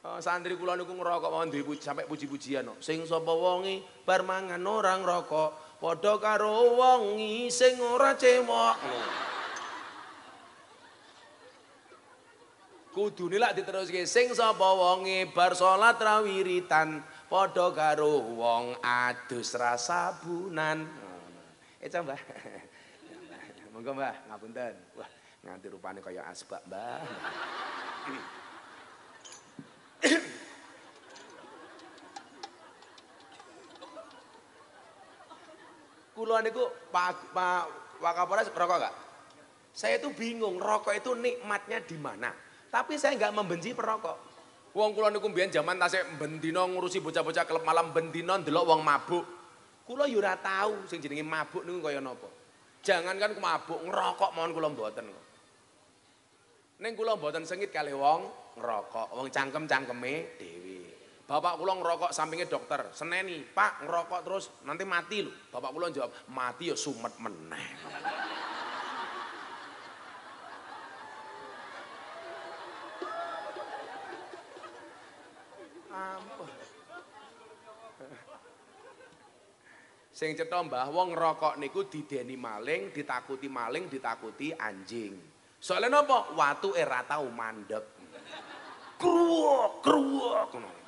Santri kula niku ngerokok mawon duwe sampai puji-pujian kok. Sing sapa wonge bar mangan ora ngrokok, padha karo wongi sing ora cewek. Kudune lak diteruske sing sapa wonge bar salat ra wiritan, padha karo wong adus rasabunan. Eca Mbah. Monggo Mbah, ngapunten. Wah, nganti rupane kaya asbak, Mbah. Kula niku Pak Wakapolres rokok enggak? Saya itu bingung, rokok itu nikmatnya di mana? Tapi saya enggak membenci perokok. Wong kula niku mbiyen jaman tasih bendina ngurusi bocah-bocah klub malam bendina ndelok wong mabuk. Kula yo ora tahu sing jenenge mabuk niku kaya napa. Jangankan mabuk, ngerokok mawon kula mboten kok. Ning kula mboten sengit kali wong ngerokok, wong cangkem-cangkeme dhewe. Bapak kula ngerokok sampingnya dokter, seneni, Pak ngerokok terus nanti mati lho. Bapak kula jawab, mati ya sumet meneh. Ampun. Sing cetha Mbah, wong ngerokok niku dideni maling, ditakuti anjing. Soalnya napa? Watuke ra tau mandeg. Kruwuk ngono.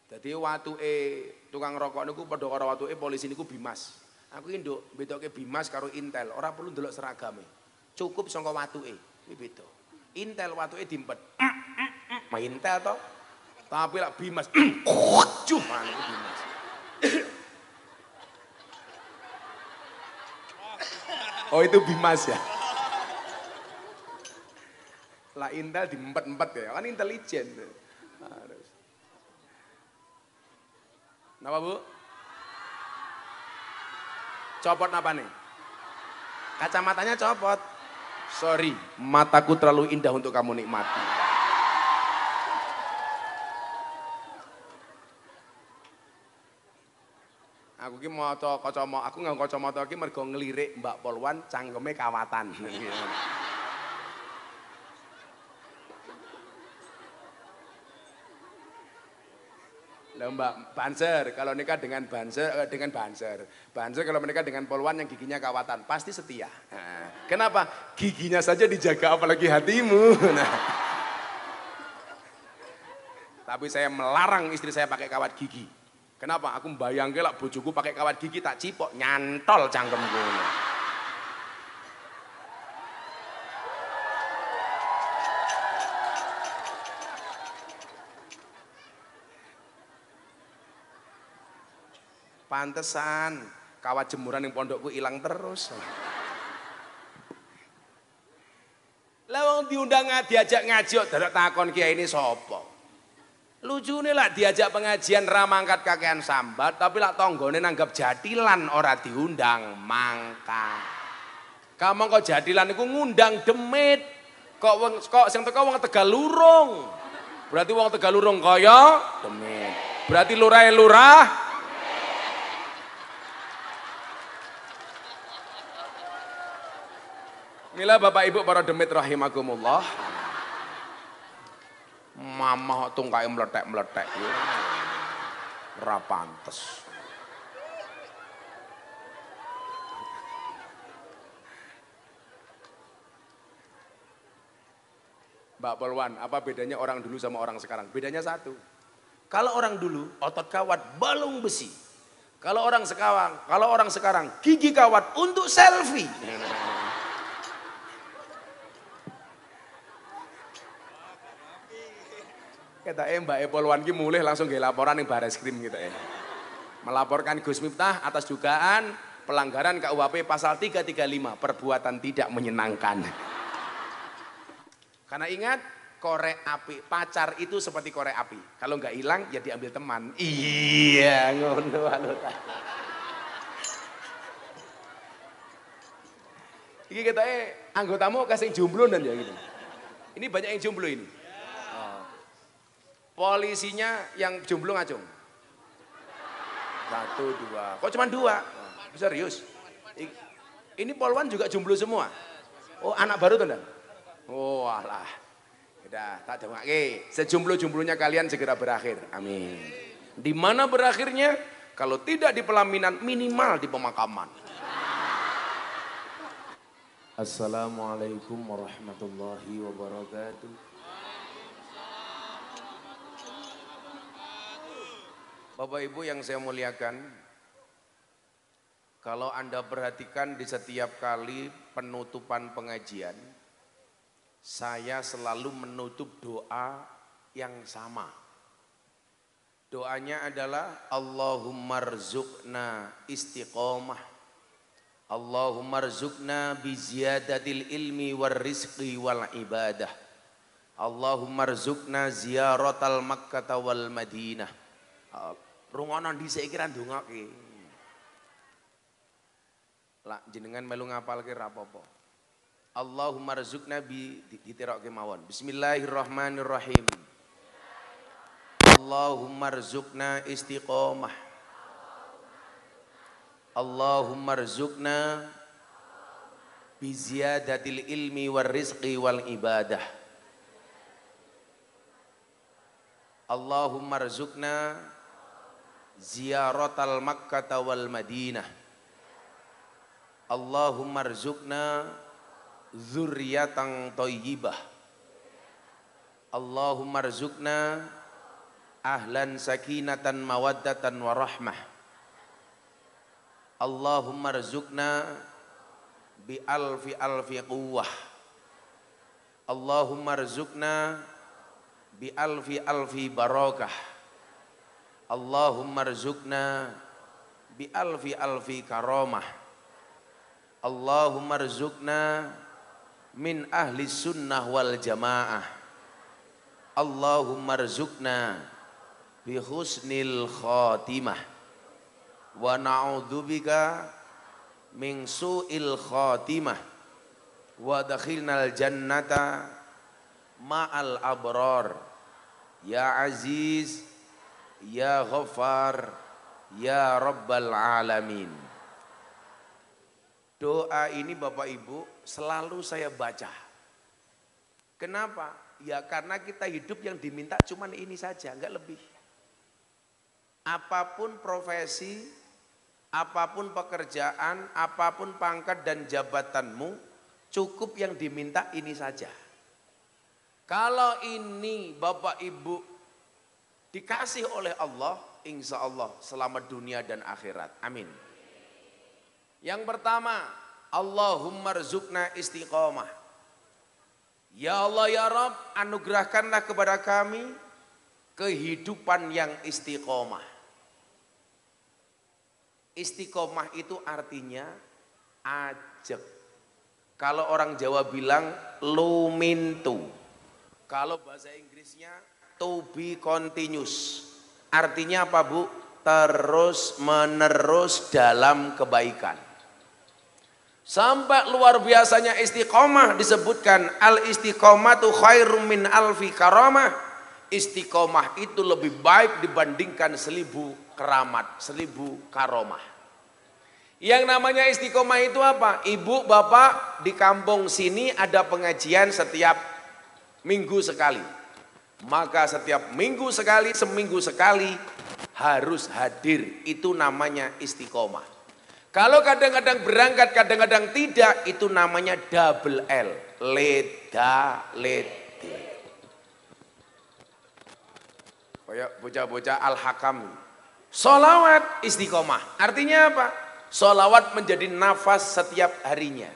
Dadi watuke tukang rokok niku padha karo watuke polisi niku Bimas. Aku iki nduk bedoke Bimas karo Intel, ora perlu ndelok seragame. Cukup saka watuke, iki beda. Intel watuke diempet. Intel to. Tapi lak Bimas. Cuman Bimas. Oh itu Bimas ya. Lah Intel diempet-empet ya, kan intelijen. Harus. Napa Bu? Copot napa nih? Kacamatanya copot. Sorry, mataku terlalu indah untuk kamu nikmati. Aku ki maca kacamata, aku nganggo kacamata iki mergo nglirik Mbak Polwan cangkeme kawatan. Lah Mbak Banser, kalau nikah dengan Banser, Banser kalau menikah dengan Polwan yang giginya kawatan, pasti setia. Nah, kenapa? Giginya saja dijaga apalagi hatimu. Nah. Tapi saya melarang istri saya pakai kawat gigi. Kenapa? Aku mbayangke lak bojoku pakai kawat gigi tak cipok nyantol cangkemku. Pantesan kawat jemuran yang pondokku hilang terus. Lah wong diundang diajak ngaji kok derek takon kiai ini sapa? Lucune lah diajak pengajian ra mangkat kakean sambat tapi lak tanggane nanggap jadilan ora diundang mangka. Kamu kok jadilan iku ngundang demit. Kok sing teko wong Tegalurung. Berarti wong Tegalurung kaya demit. Berarti lurahe lurah Mila Bapak Ibu para demit rahimakumullah. Mama tungkae meletek-meletek ya. Ora pantes. Mbak Polwan, apa bedanya orang dulu sama orang sekarang? Bedanya satu. Kalau orang dulu otot kawat balung besi. Kalau orang sekarang gigi kawat untuk selfie. Kita Mbak Polwan ki mulih langsung nggih laporan ning Bareskrim gitu ya. Melaporkan Gus Miftah atas dugaan pelanggaran KUHP pasal 335 perbuatan tidak menyenangkan. Karena ingat korek api, pacar itu seperti korek api. Kalau nggak hilang ya diambil teman. Iya ngono Iki kita anggotamu kasih jomblo dan ya gitu. Ini banyak yang jomblo ini. Polisinya yang jomblo ngacung. 1, 2. Kok cuma 2? Serius? Ini Polwan juga jomblo semua. Oh anak baru tuh dan? Oh alah. sudah, tak dongake. Sejumplu-jumplunya kalian segera berakhir. Amin. Di mana berakhirnya? Kalau tidak di pelaminan, minimal di pemakaman. Assalamualaikum warahmatullahi wabarakatuh. Bapak Ibu yang saya muliakan, kalau Anda perhatikan di setiap kali penutupan pengajian, saya selalu menutup doa yang sama. Doanya adalah Allahumma rzuqna istiqomah, Allahumma rzuqna biziyadatil ilmi war rizqi wal ibadah, Allahumma rzuqna ziyaratal Makkah wal Madinah. Rungono dhisik iki ra ndongake. Lah jenengan melu ngapalke ra apa-apa. Allahumma rzuqna bi ditirokke mawon. Bismillahirrahmanirrahim. Allahumma rzuqna istiqomah. Allahumma rzuqna bi ziyadatil ilmi war rizqi wal ibadah. Allahumma rzuqna ziyaratal Makkah wal Madinah. Allahumma rzuqna dzurriyyatan thayyibah. Allahumma rzuqna ahlan sakinatan mawaddatan warahmah. Allahumma rzuqna bi alfi quwwah. Allahumma rzuqna bi alfi barakah. Allahumma rzuqna bi alfi karamah. Allahumma rzuqna min ahli sunnah wal jamaah. Allahumma rzuqna bi husnil khatimah. Wa na'udzubika min su'il khatimah. Wa dakhilnal jannata ma'al abrar. Ya Aziz, Ya Ghaffar, Ya Rabbal Alamin. Doa ini Bapak Ibu selalu saya baca. Kenapa? Ya karena kita hidup yang diminta cuman ini saja, enggak lebih. Apapun profesi, apapun pekerjaan, apapun pangkat dan jabatanmu, cukup yang diminta ini saja. Kalau ini Bapak Ibu dikasih oleh Allah, insya Allah selamat dunia dan akhirat. Amin. Yang pertama, Allahumma rzuqna istiqomah. Ya Allah ya Rabb, anugerahkanlah kepada kami kehidupan yang istiqomah. Istiqomah itu artinya ajeg. Kalau orang Jawa bilang lumintu. Kalau bahasa Inggrisnya to be continuous. Artinya apa Bu? Terus menerus dalam kebaikan. Sampai luar biasanya istiqomah disebutkan al istiqomatu khairum min alfi karamah. Istiqomah itu lebih baik dibandingkan 1000 keramat, 1000 karomah. Yang namanya istiqomah itu apa? Ibu, bapak di kampung sini ada pengajian setiap minggu sekali. Maka setiap minggu sekali, seminggu sekali harus hadir. Itu namanya istiqomah. Kalau kadang-kadang berangkat, kadang-kadang tidak, itu namanya double L. Leda, lede. Kayak bocah-bocah al-hakam. Sholawat istiqomah. Artinya apa? Sholawat menjadi nafas setiap harinya.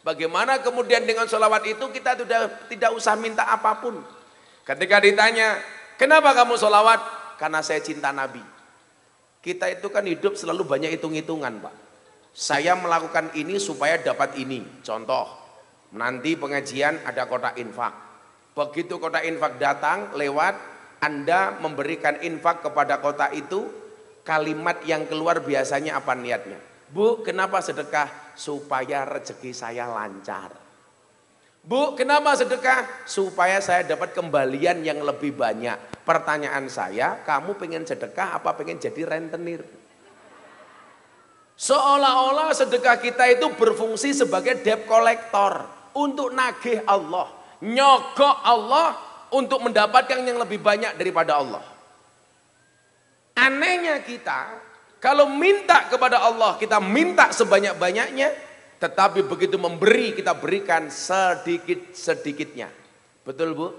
Bagaimana kemudian dengan sholawat itu kita sudah tidak usah minta apapun. Ketika ditanya, kenapa kamu sholawat? Karena saya cinta Nabi. Kita itu kan hidup selalu banyak hitung-hitungan Pak. Saya melakukan ini supaya dapat ini. Contoh, nanti pengajian ada kotak infak. Begitu kotak infak datang, lewat, Anda memberikan infak kepada kotak itu, kalimat yang keluar biasanya apa niatnya? Bu, kenapa sedekah? Supaya rezeki saya lancar. Bu, kenapa sedekah? Supaya saya dapat kembalian yang lebih banyak. Pertanyaan saya, kamu pengen sedekah apa pengen jadi rentenir? Seolah-olah sedekah kita itu berfungsi sebagai debt collector. Untuk nagih Allah, nyogok Allah, untuk mendapatkan yang lebih banyak daripada Allah. Anehnya kita, kalau minta kepada Allah, kita minta sebanyak-banyaknya, tetapi begitu memberi, kita berikan sedikit-sedikitnya. Betul Bu?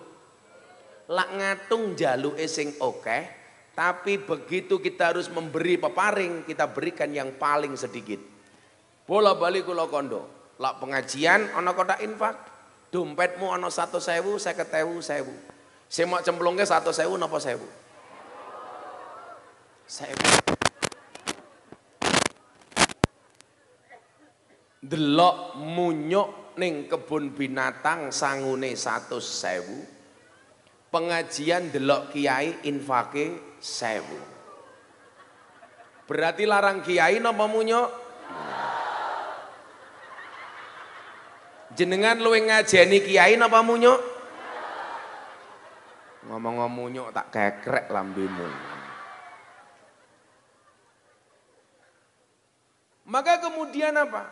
Lak ngatung jaluke sing okeh, tapi begitu kita harus memberi peparing, kita berikan yang paling sedikit. Bola balik kula kondo, lak pengajian ana kotak infak, dompetmu ana 100.000, 50.000, 1.000. Semak cemplungke 100.000 napa 1.000? 1.000. Delok munyuk ning kebun binatang sangune 100.000. Pengajian delok kiai infake 1.000. Berarti larang kiai napa munyuk? Jenengan luwih ngajeni kiai napa munyuk? Ngomong-ngomong munyuk tak kekrek lambemu. Maka kemudian apa?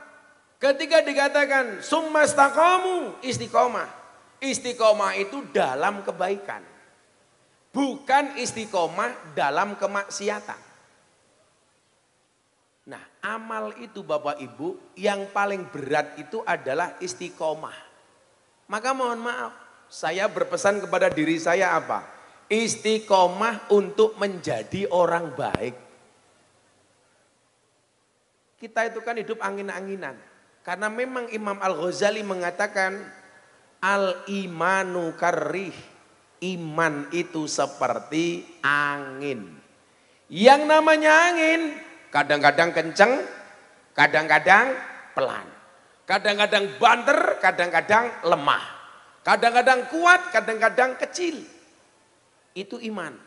Ketika dikatakan summa istaqamu, istiqomah. Istiqomah itu dalam kebaikan. Bukan istiqomah dalam kemaksiatan. Nah, amal itu Bapak Ibu yang paling berat itu adalah istiqomah. Maka mohon maaf, saya berpesan kepada diri saya apa? Istiqomah untuk menjadi orang baik. Kita itu kan hidup angin-anginan. Karena memang Imam Al-Ghazali mengatakan al-imanu karrih. Iman itu seperti angin. Yang namanya angin kadang-kadang kenceng, kadang-kadang pelan. Kadang-kadang banter, kadang-kadang lemah. Kadang-kadang kuat, kadang-kadang kecil. Itu iman.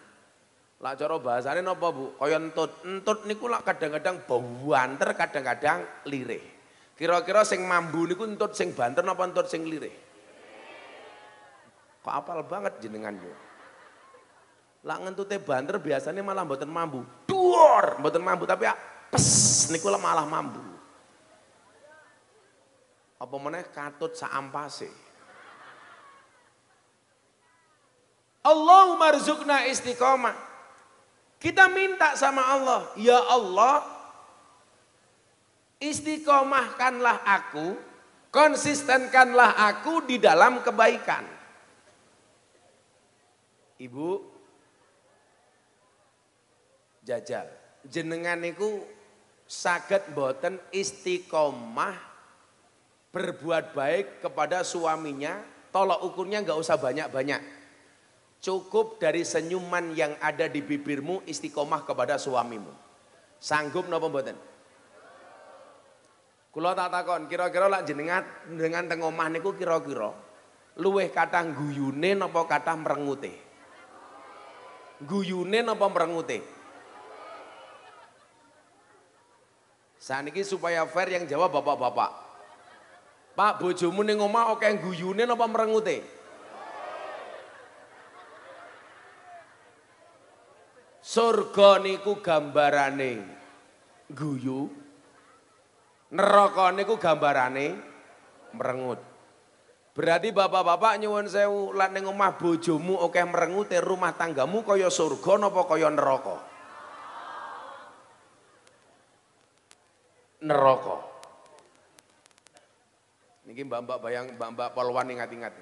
Lah cara bahasane napa Bu? Kaya entut. Entut niku lak kadang-kadang banter, kadang-kadang lirih. Kira-kira sing mambu niku entut sing banter napa entut sing lirih? Kok apal banget jenengan yo. Lak ngentute banter biasanya malah mboten mambu. Duor, mboten mambu tapi ya pes niku malah mambu. Apa meneh katut sak ampase. Allahumma rzuqna istiqomah. Kita minta sama Allah, ya Allah, istiqomahkanlah aku, konsistenkanlah aku di dalam kebaikan. Ibu, jajal, jenengan niku saged mboten istiqomah berbuat baik kepada suaminya, tolak ukurnya nggak usah banyak-banyak. Cukup dari senyuman yang ada di bibirmu istiqomah kepada suamimu. Sanggup napa mboten? Kula tak takon, kira-kira lak jenengan dengan teng omah niku kira-kira luweh kathah guyune napa kathah merengute? Guyune napa merengute? Saniki supaya fair yang jawab bapak-bapak. Pak, bojomu ning omah oke guyune napa merengute? Surga niku gambarane guyu, neraka niku gambarane merengut. Berarti bapak-bapak nyuwun sewu, lak ning omah bojomu akeh merengute, rumah tanggamu kaya surga napa kaya neraka? Neraka. Niki mbak-mbak bayang, mbak-mbak polwan ingat-ingat.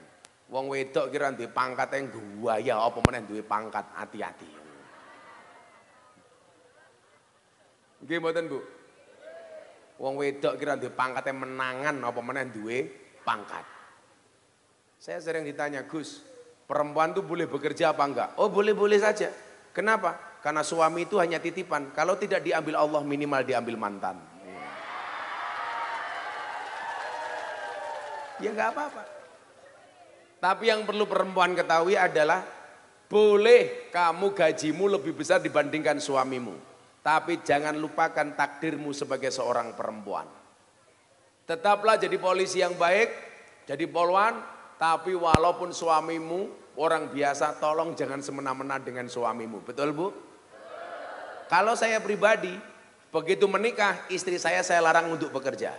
Wong wedok kira duwe pangkat yang guaya, apa meneh duwe pangkat, hati-hati. Nggih mboten Bu. Wong wedok kira duwe pangkate menangan apa meneh duwe pangkat. Saya sering ditanya, Gus, perempuan tuh boleh bekerja apa enggak? Oh, boleh-boleh saja. Kenapa? Karena suami itu hanya titipan. Kalau tidak diambil Allah minimal diambil mantan. Ya enggak apa-apa. Tapi yang perlu perempuan ketahui adalah boleh kamu gajimu lebih besar dibandingkan suamimu. Tapi jangan lupakan takdirmu sebagai seorang perempuan. Tetaplah jadi polisi yang baik, jadi polwan, tapi walaupun suamimu orang biasa, tolong jangan semena-mena dengan suamimu. Betul Bu? Kalau saya pribadi, begitu menikah, istri saya larang untuk bekerja.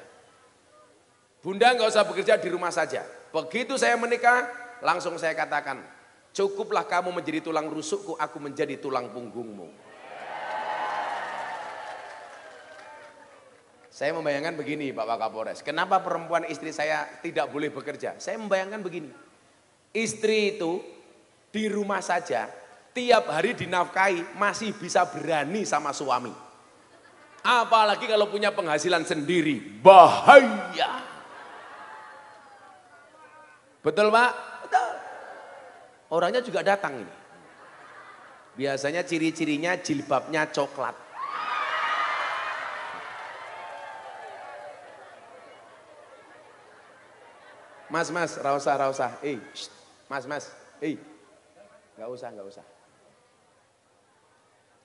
Bunda nggak usah bekerja di rumah saja. Begitu saya menikah, langsung saya katakan, Cukuplah kamu menjadi tulang rusukku, aku menjadi tulang punggungmu. Saya membayangkan begini Pak Wakapolres, kenapa perempuan istri saya tidak boleh bekerja? Saya membayangkan begini, istri itu di rumah saja, tiap hari dinafkahi masih bisa berani sama suami. Apalagi kalau punya penghasilan sendiri, bahaya. Betul Pak? Betul. Orangnya juga datang ini. Biasanya ciri-cirinya jilbabnya coklat. Mas, rausah. Mas, nggak usah.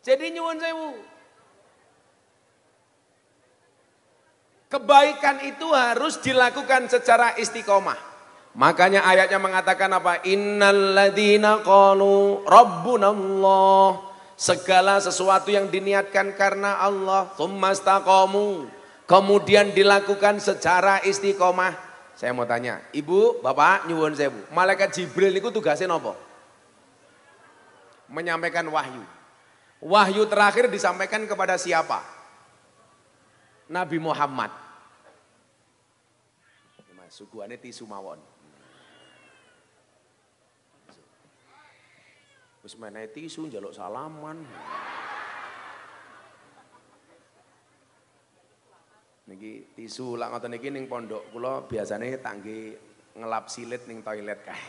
Jadi nyuwun sewu. Kebaikan itu harus dilakukan secara istiqomah. Makanya ayatnya mengatakan apa? Innalladzina qalu rabbunallah. Segala sesuatu yang diniatkan karena Allah, tsumastaqamu, kemudian dilakukan secara istiqomah. Saya mau tanya, Ibu, Bapak, nyuwun sewu. Malaikat Jibril itu tugasnya apa? Menyampaikan wahyu. Wahyu terakhir disampaikan kepada siapa? Nabi Muhammad. Suguhane tisu mawon. Wis menehi tisu njaluk salaman. Niki tisu lak ngoten niki ning pondok kula biasane tak nggih ngelap silit ning toilet kae.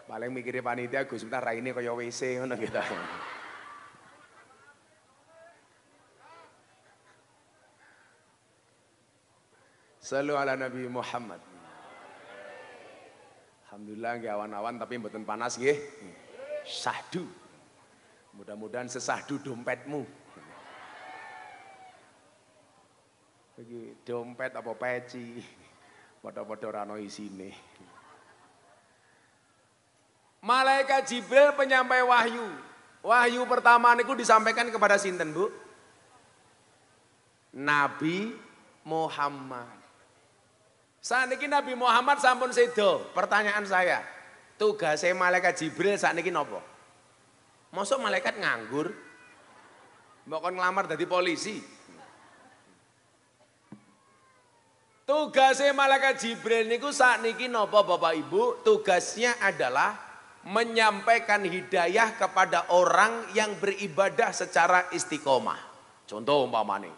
Paling mikire panitia Gus Miftah raine kaya WC ngono gitu. Sallu ala Nabi Muhammad. Alhamdulillah nggih awan-awan tapi mboten panas nggih. Sahdu. Mudah-mudahan sesahdu dompetmu. Iki dompet apa peci. Padha-padha ora ono isine. Malaikat Jibril penyampai wahyu. Wahyu pertama niku disampaikan kepada sinten, Bu? Nabi Muhammad. Saniki Nabi Muhammad sampun sedo. Pertanyaan saya, tugasnya malaikat Jibril sakniki napa? Mosok malaikat nganggur? Mbok kon nglamar dadi polisi. Tugasnya malaikat Jibril niku sakniki napa Bapak Ibu? Tugasnya adalah menyampaikan hidayah kepada orang yang beribadah secara istiqomah. Contoh umpamane,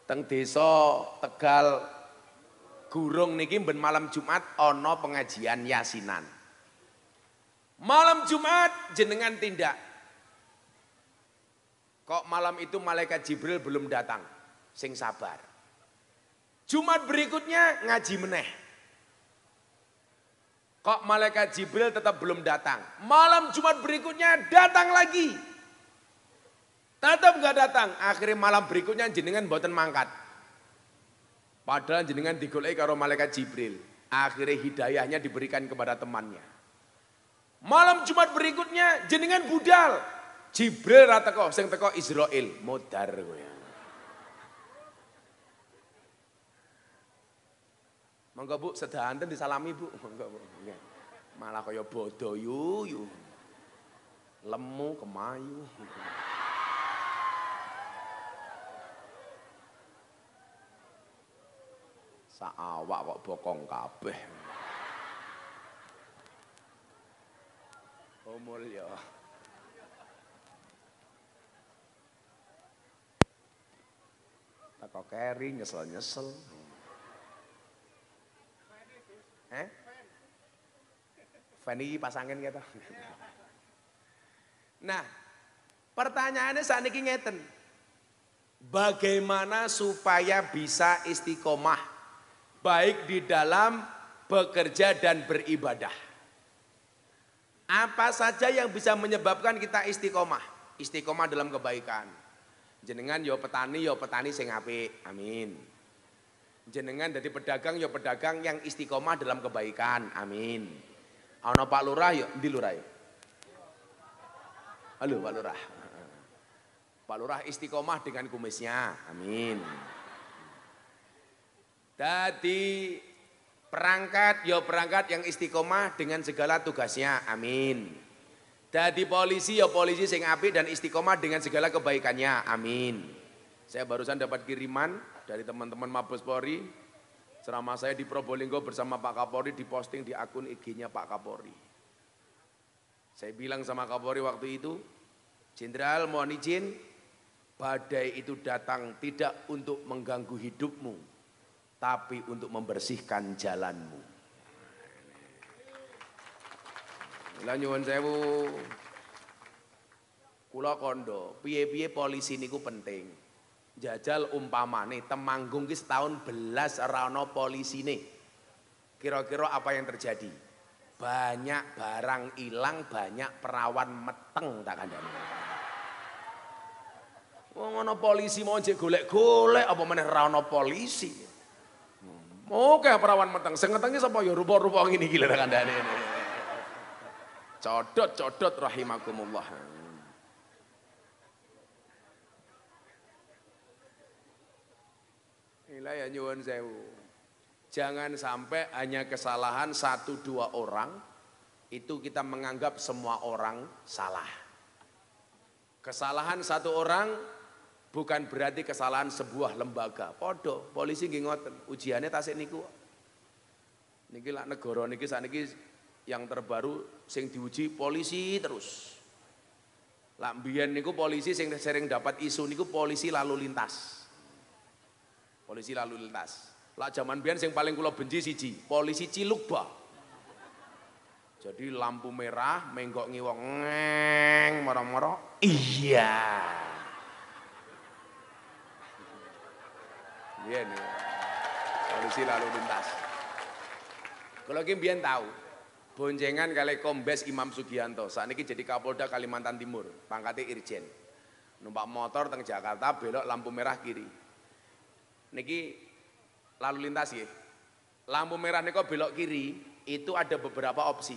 teng desa Tegal Gurung niki ben malam Jumat ono pengajian yasinan. Malam Jumat jenengan tindak. Kok malam itu malaikat Jibril belum datang? Sing sabar. Jumat berikutnya ngaji meneh. Kok malaikat Jibril tetap belum datang? Malam Jumat berikutnya datang lagi. Tetap nggak datang. Akhirnya malam berikutnya jenengan mboten mangkat. Padahal jenengan digoleki karo malaikat Jibril. Akhirnya hidayahnya diberikan kepada temannya. Malam Jumat berikutnya jenengan budal. Jibril ra teko, sing teko Israil, modar kowe. Monggo Bu, sedanten disalami Bu. Monggo Bu. Nggih. Malah kaya bodo yu. Lemu kemayu. Sak awak kok bokong kabeh. Oh mulya. Teko keri nyesel-nyesel. Feni pasangin gitu. Nah, pertanyaannya saat ini ngeten. Bagaimana supaya bisa istiqomah baik di dalam bekerja dan beribadah? Apa saja yang bisa menyebabkan kita istiqomah? Istiqomah dalam kebaikan. Jenengan yo petani sing apik. Amin. Jenengan dadi pedagang yo pedagang yang istiqomah dalam kebaikan. Amin. Ana Pak Lurah yo, endi Lurah yo? Halo Pak Lurah. Pak Lurah istiqomah dengan kumisnya. Amin. Dadi Perangkat yang istiqomah dengan segala tugasnya. Amin. Dadi polisi ya polisi sing apik dan istiqomah dengan segala kebaikannya. Amin. Saya barusan dapat kiriman dari teman-teman Mabes Polri. Ceramah saya di Probolinggo bersama Pak Kapolri diposting di akun IG-nya Pak Kapolri. Saya bilang sama Kapolri waktu itu, Jenderal mohon izin, badai itu datang tidak untuk mengganggu hidupmu, tapi untuk membersihkan jalanmu. Lah nyuwun sewu. Kula kondo, piye-piye polisi niku penting. Jajal umpamane Temanggung ki setahun belas ora ana polisine. Kira-kira apa yang terjadi? Banyak barang hilang, banyak perawan meteng tak kandhani. Wong ana polisi mau jek golek-golek apa meneh ora ana polisi. Oke perawan meteng, sing ngetengi sapa ya rupa-rupa ngene iki lho tak kandhani. Codot rahimakumullah. Inilah ya nyuwun sewu. Jangan sampai hanya kesalahan 1-2 orang itu kita menganggap semua orang salah. Kesalahan 1 orang bukan berarti kesalahan sebuah lembaga. Podo, polisi nggih ngoten, ujiannya tasik niku. Niki lak negara niki sakniki yang terbaru sing diuji polisi terus. Lak mbiyen niku polisi sing sering dapat isu niku polisi lalu lintas. Polisi lalu lintas. Lak zaman mbiyen sing paling kula benci siji, polisi Cilukba. Jadi lampu merah menggok ngiwong ngeng moro-moro. Iya. Iya nih. Polisi lalu lintas. Kalau ki mbiyen tahu boncengan kali Kombes Imam Sugianto, sakniki jadi Kapolda Kalimantan Timur, pangkatnya Irjen. Numpak motor teng Jakarta belok lampu merah kiri. Niki lalu lintas ya. Lampu merah niko belok kiri itu ada beberapa opsi.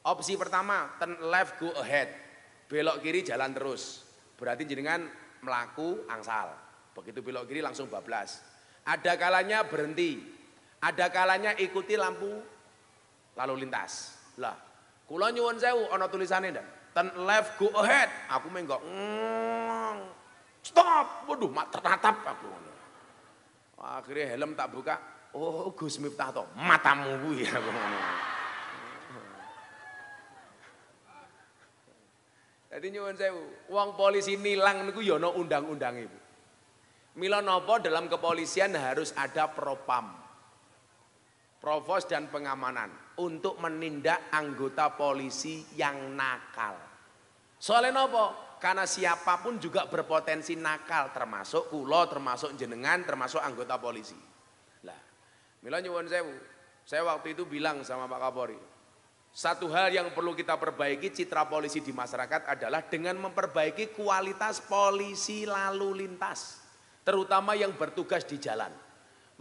Opsi pertama turn left go ahead. Belok kiri jalan terus. Berarti jenengan melaku angsal. Begitu belok kiri langsung bablas. Ada kalanya berhenti. Ada kalanya ikuti lampu lalu lintas. Lah, kula nyuwun sewu ana tulisane ndak? Turn left go ahead. Aku menggok stop. Waduh, mak tertatap aku. Akhirnya helm tak buka. Oh, Gus Miftah toh, matamu kuwi aku ngono. Dadi nyuwun sewu, wong polisi nilang niku ya ana undang-undange, Bu. Mila napa dalam kepolisian harus ada propam. Provos dan pengamanan untuk menindak anggota polisi yang nakal. Soalnya napa? Karena siapapun juga berpotensi nakal, termasuk kula, termasuk jenengan, termasuk anggota polisi. Lah, mila nyuwun sewu. Saya waktu itu bilang sama Pak Kapolri, satu hal yang perlu kita perbaiki citra polisi di masyarakat adalah dengan memperbaiki kualitas polisi lalu lintas, terutama yang bertugas di jalan.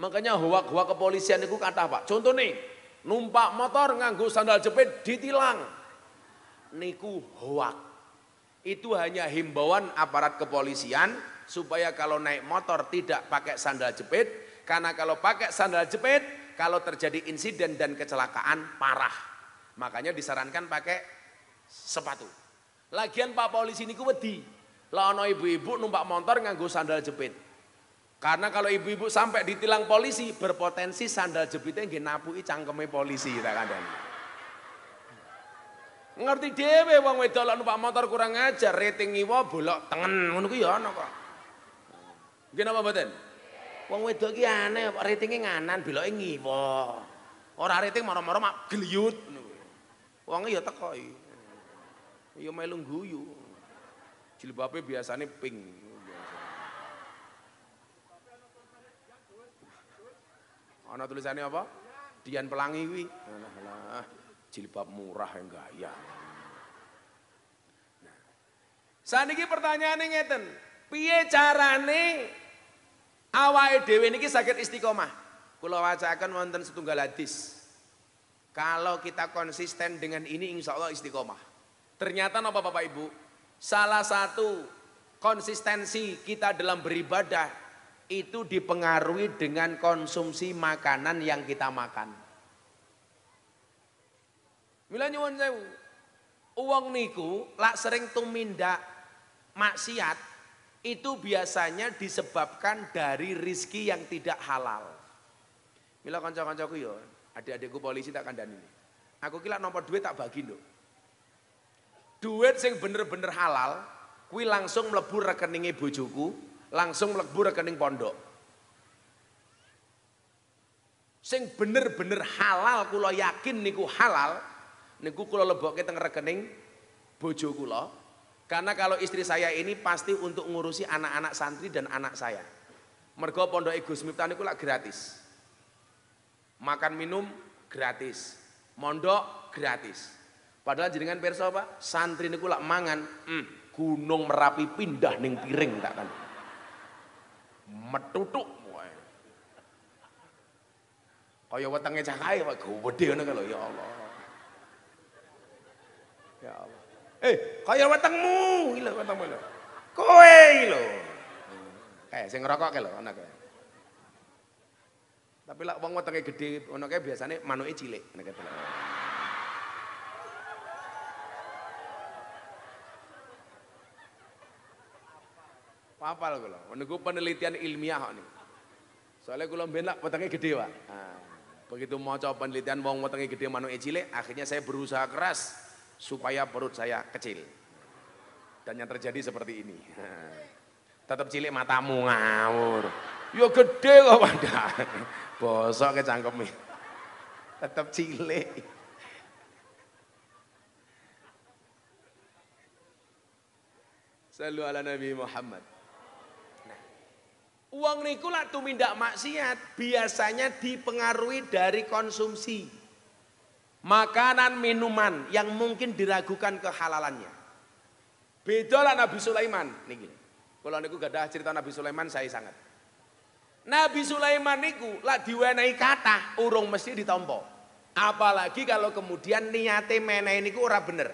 Makanya hoak-hoak kepolisian itu kata Pak, contoh nih, numpak motor nganggo sandal jepit ditilang. Niku hoak. Itu hanya himbauan aparat kepolisian supaya kalau naik motor tidak pakai sandal jepit, karena kalau pakai sandal jepit, kalau terjadi insiden dan kecelakaan parah. Makanya disarankan pakai sepatu. Lagian Pak polisi niku wedi. Lah ana ibu-ibu numpak motor nganggo sandal jepit. Karena kalau ibu-ibu sampai ditilang polisi, berpotensi sandal jepitnya nggih napuki cangkeme polisi tak kandhani. Ngerti dhewe wong wedok lek numpak motor kurang ajar, rating ngiwa bolok tengen ngono kuwi ya ana kok. Nggih napa mboten? Wong wedok ki aneh, ratinge nganan beloke ngiwa. Ora rating moro-moro mak gliyut ngono kuwi. Wonge ya teko iki. Ya melu guyu. Jilbabe biasane pink. Ana tulisannya apa? Dian Pelangi kuwi. Alah, jilbab murah yang gaya. Nah, saniki pertanyaane ngeten, piye carane awake dhewe niki saged istiqomah? Kula wacaken wonten setunggal hadis. Kalau kita konsisten dengan ini insya Allah istiqomah. Ternyata apa Bapak Ibu? Salah satu konsistensi kita dalam beribadah itu dipengaruhi dengan konsumsi makanan yang kita makan. Mila nyuwun sewu. Uang niku lak sering tumindak maksiat itu biasanya disebabkan dari rizki yang tidak halal. Mila kanca-kancaku yo, adik-adikku polisi tak kandhani. Aku kira nomor duit tak bagi nduk. Duit sing bener-bener halal, kuwi langsung mlebu rekeninge bojoku, langsung mlebu rekening pondok. Sing bener-bener halal kula yakin niku halal, niku kula lebokke teng rekening bojo kula. Karena kalau istri saya ini pasti untuk ngurusi anak-anak santri dan anak saya. Mergo pondoke Gus Miftah niku lak gratis. Makan minum gratis. Mondok gratis. Padahal jenengan pirsa Pak, santri niku lak mangan, Gunung Merapi pindah ning piring tak kan. Metutuk wae. Kaya wetenge cah kae Pak, gede ngono lho ya Allah. Ya Allah. Kaya wetengmu iki lho wetengmu lho. Kowe iki lho. Sing ngerokok ke lho ana kowe. Tapi lak wong wetenge gedhe ngono kae biasane manuke cilik nek gitu lho. Papal kula. Niku penelitian ilmiah kok niku. Soalnya kula mben lak wetenge gedhe, Pak. Nah, begitu maca penelitian wong wetenge gedhe manuke cilik, akhirnya saya berusaha keras supaya perut saya kecil. Dan yang terjadi seperti ini. Tetap cilik matamu ngawur. Yo gede kok padahal. Bosok ke cangkeme. Tetap cilik. Sallu ala Nabi Muhammad. Nah, uang niku lak tumindak maksiat biasanya dipengaruhi dari konsumsi makanan minuman yang mungkin diragukan kehalalannya. Beda lah Nabi Sulaiman niki. Kalau niku gadah cerita Nabi Sulaiman saya sangat. Nabi Sulaiman niku lak diwenehi kathah urung mesti ditampa. Apalagi kalau kemudian niate menehi niku ora bener.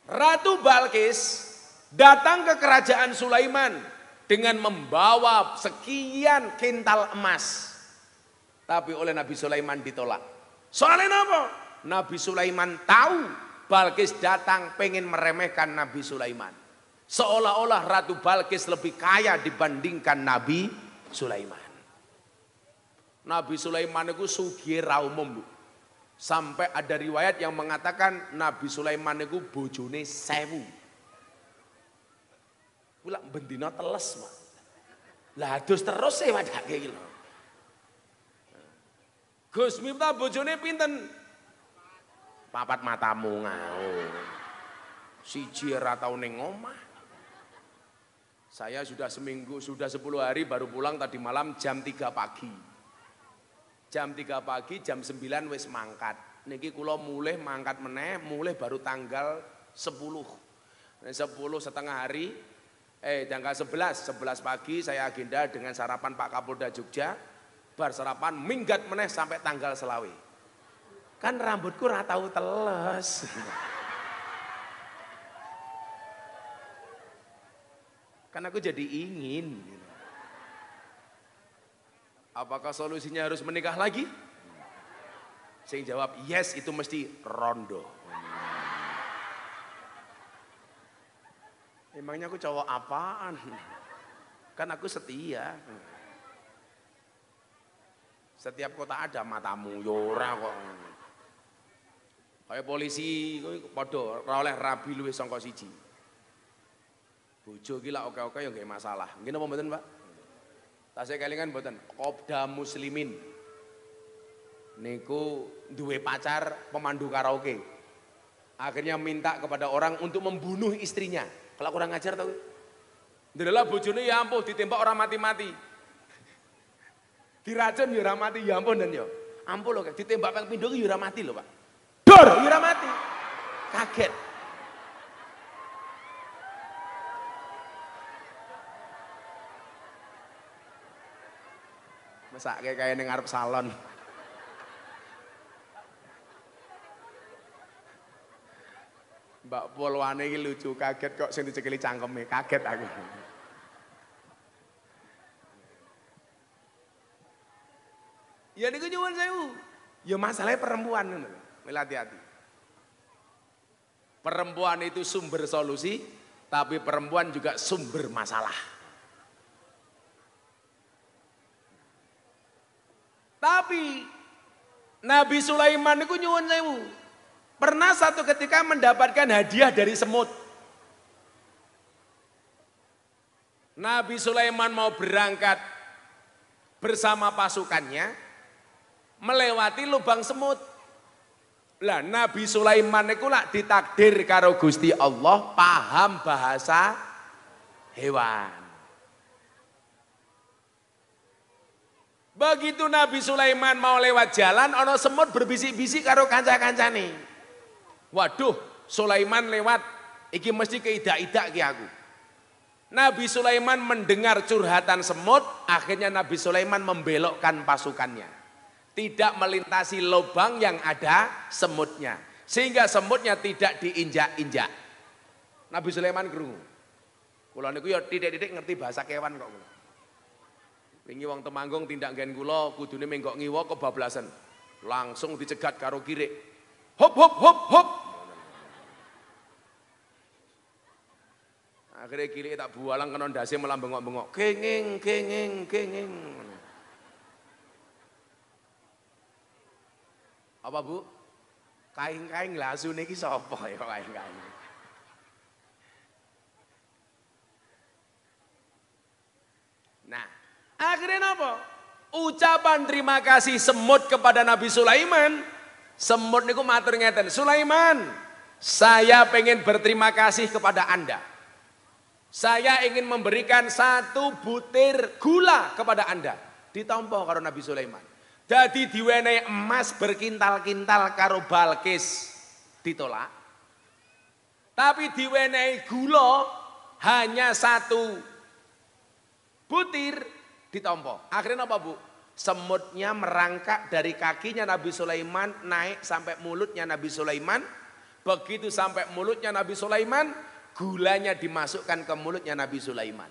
Ratu Balkis datang ke kerajaan Sulaiman dengan membawa sekian kintal emas. Tapi oleh Nabi Sulaiman ditolak. Soalnya apa? Nabi Sulaiman tahu Balkis datang pengen meremehkan Nabi Sulaiman. Seolah-olah Ratu Balkis lebih kaya dibandingkan Nabi Sulaiman. Nabi Sulaiman itu sugih ra umum. Sampai ada riwayat yang mengatakan Nabi Sulaiman itu bojone 1000. Pula bendina teles, Pak. Lah adus terus e wadake iki lho. Gus Miftah bojone pinten? 4 matamu ngawur. Siji ora tau ning omah. Saya sudah seminggu, sudah 10 hari baru pulang tadi malam jam 3 pagi. Jam 3 pagi, jam 9 wis mangkat. Niki kula mulih mangkat meneh, mulih baru tanggal 10. 10 setengah hari, tanggal 11 pagi saya agenda dengan sarapan Pak Kapolda Jogja. Bar sarapan minggat meneh sampai tanggal selawe. Kan rambutku ora tau teles. Kan aku jadi ingin. Apakah solusinya harus menikah lagi? Saya jawab yes, itu mesti rondo. Emangnya aku cowok apaan? Kan aku setia. Setiap kota ada matamu, yora kok. Kayak polisi, padha ora oleh rabi luwih sangka siji. Bojo iki lak oke-oke ya nggih masalah. Nggih napa mboten, Pak? Tasih kelingan mboten? Kopda Muslimin. Niku duwe pacar pemandu karaoke. Akhirnya minta kepada orang untuk membunuh istrinya. Kalau kurang ajar tau. Ndelala bojone ya ampun ditembak orang mati-mati. Diracun ya ora mati, ya ampun dan ya. Ampun lho, ditembak ping pindho ya ora mati lho, Pak. Dor, ya ora mati. Kaget. Mesake kaya ning ngarep salon. Mbak Polwane iki lucu, kaget kok sing dicekeli cangkeme, kaget aku. Ya masalahnya perempuan, hati-hati. Perempuan itu sumber solusi, tapi perempuan juga sumber masalah. Tapi Nabi Sulaiman itu nyuwun sewu. Pernah satu ketika mendapatkan hadiah dari semut. Nabi Sulaiman mau berangkat bersama pasukannya melewati lubang semut. Lah Nabi Sulaiman itu lah ditakdir karo Gusti Allah paham bahasa hewan. Begitu Nabi Sulaiman mau lewat jalan, ono semut berbisik-bisik karo kanca-kancane. Waduh, Sulaiman lewat, iki mesti keidak-idak ki aku. Nabi Sulaiman mendengar curhatan semut, akhirnya Nabi Sulaiman membelokkan pasukannya. Tidak melintasi lubang yang ada semutnya. Sehingga semutnya tidak diinjak-injak. Nabi Sulaiman krungu. Kula niku ya titik-titik ngerti bahasa kewan kok kula. Wingi wong Temanggung tindak nggen kula kudune menggok ngiwa kebablasan. Langsung dicegat karo kirik. Hop hop hop hop. Akhirnya kirik tak bualang kena ndase malah bengok-bengok. Kenging kenging kenging. Apa Bu? Kaing-kaing lah asune iki sapa ya kaing-kaing. Nah, akhirnya napa? Ucapan terima kasih semut kepada Nabi Sulaiman. Semut niku matur ngeten, "Sulaiman, saya pengen berterima kasih kepada Anda. Saya ingin memberikan 1 butir gula kepada Anda." Ditampa karo Nabi Sulaiman. Jadi diwenehi emas berkintal-kintal karo Balkis ditolak. Tapi diwenehi gula hanya 1 butir ditampa. Akhirnya apa Bu? Semutnya merangkak dari kakinya Nabi Sulaiman naik sampai mulutnya Nabi Sulaiman. Begitu sampai mulutnya Nabi Sulaiman, gulanya dimasukkan ke mulutnya Nabi Sulaiman.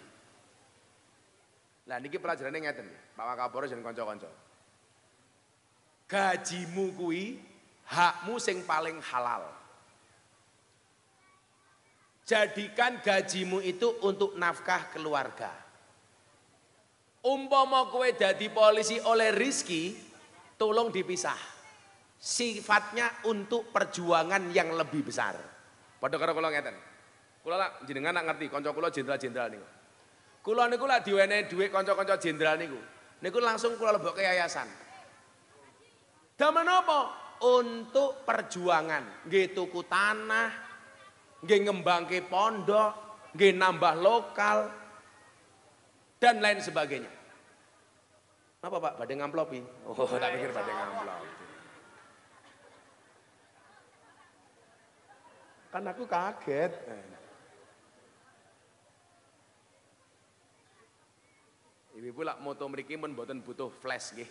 Lah niki pelajarannya ngeten, Pak Wakapolres dan kanca-kanca. Gajimu kuwi hakmu sing paling halal. Jadikan gajimu itu untuk nafkah keluarga. Umpama kowe dadi polisi oleh rizki, tolong dipisah. Sifatnya untuk perjuangan yang lebih besar. Padha karo kula ngeten. Kula lak jenengan nak ngerti kanca kula jenderal-jenderal niku. Kula niku lak diwenehi dhuwit kanca-kanca jenderal niku. Niku langsung kula lebokke yayasan. Damen apa? Untuk perjuangan, nggih tuku tanah, nggih ngembangke pondok, nggih nambah lokal dan lain sebagainya. Apa Pak? Badhe ngamplopi? Oh, tak pikir badhe ngamplopi. Kan aku kaget. Ibu-ibu lak moto mriki mun mboten butuh flash nggih.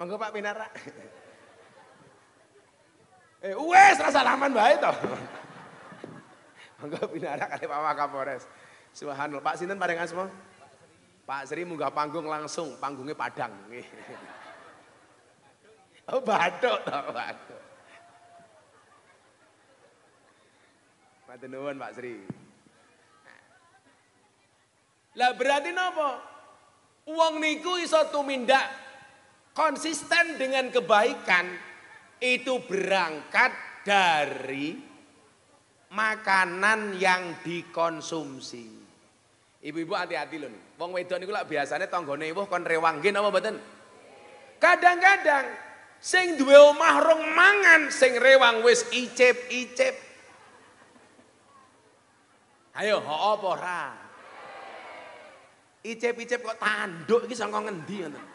Monggo Pak Pinara. Wes rasa salaman bae to. Monggo Pinara kali Pak Wakapolres. Subhanallah. Pak sinten paring asma? Pak Sri munggah panggung langsung, panggungnya Padang nggih. Oh bathuk to, bathuk. Matur nuwun Pak Sri. Lah berarti napa? Wong niku iso tumindak konsisten dengan kebaikan itu berangkat dari makanan yang dikonsumsi. Ibu-ibu hati-hati lho nih. Wong wedok niku lak biasane tanggane ewuh kon rewang nggih napa mboten? Kadang-kadang sing duwe omah rong mangan, sing rewang wis icip-icip. Ayo, ho apa ora? Icip-icip kok tanduk iki saka ngendi ngoten?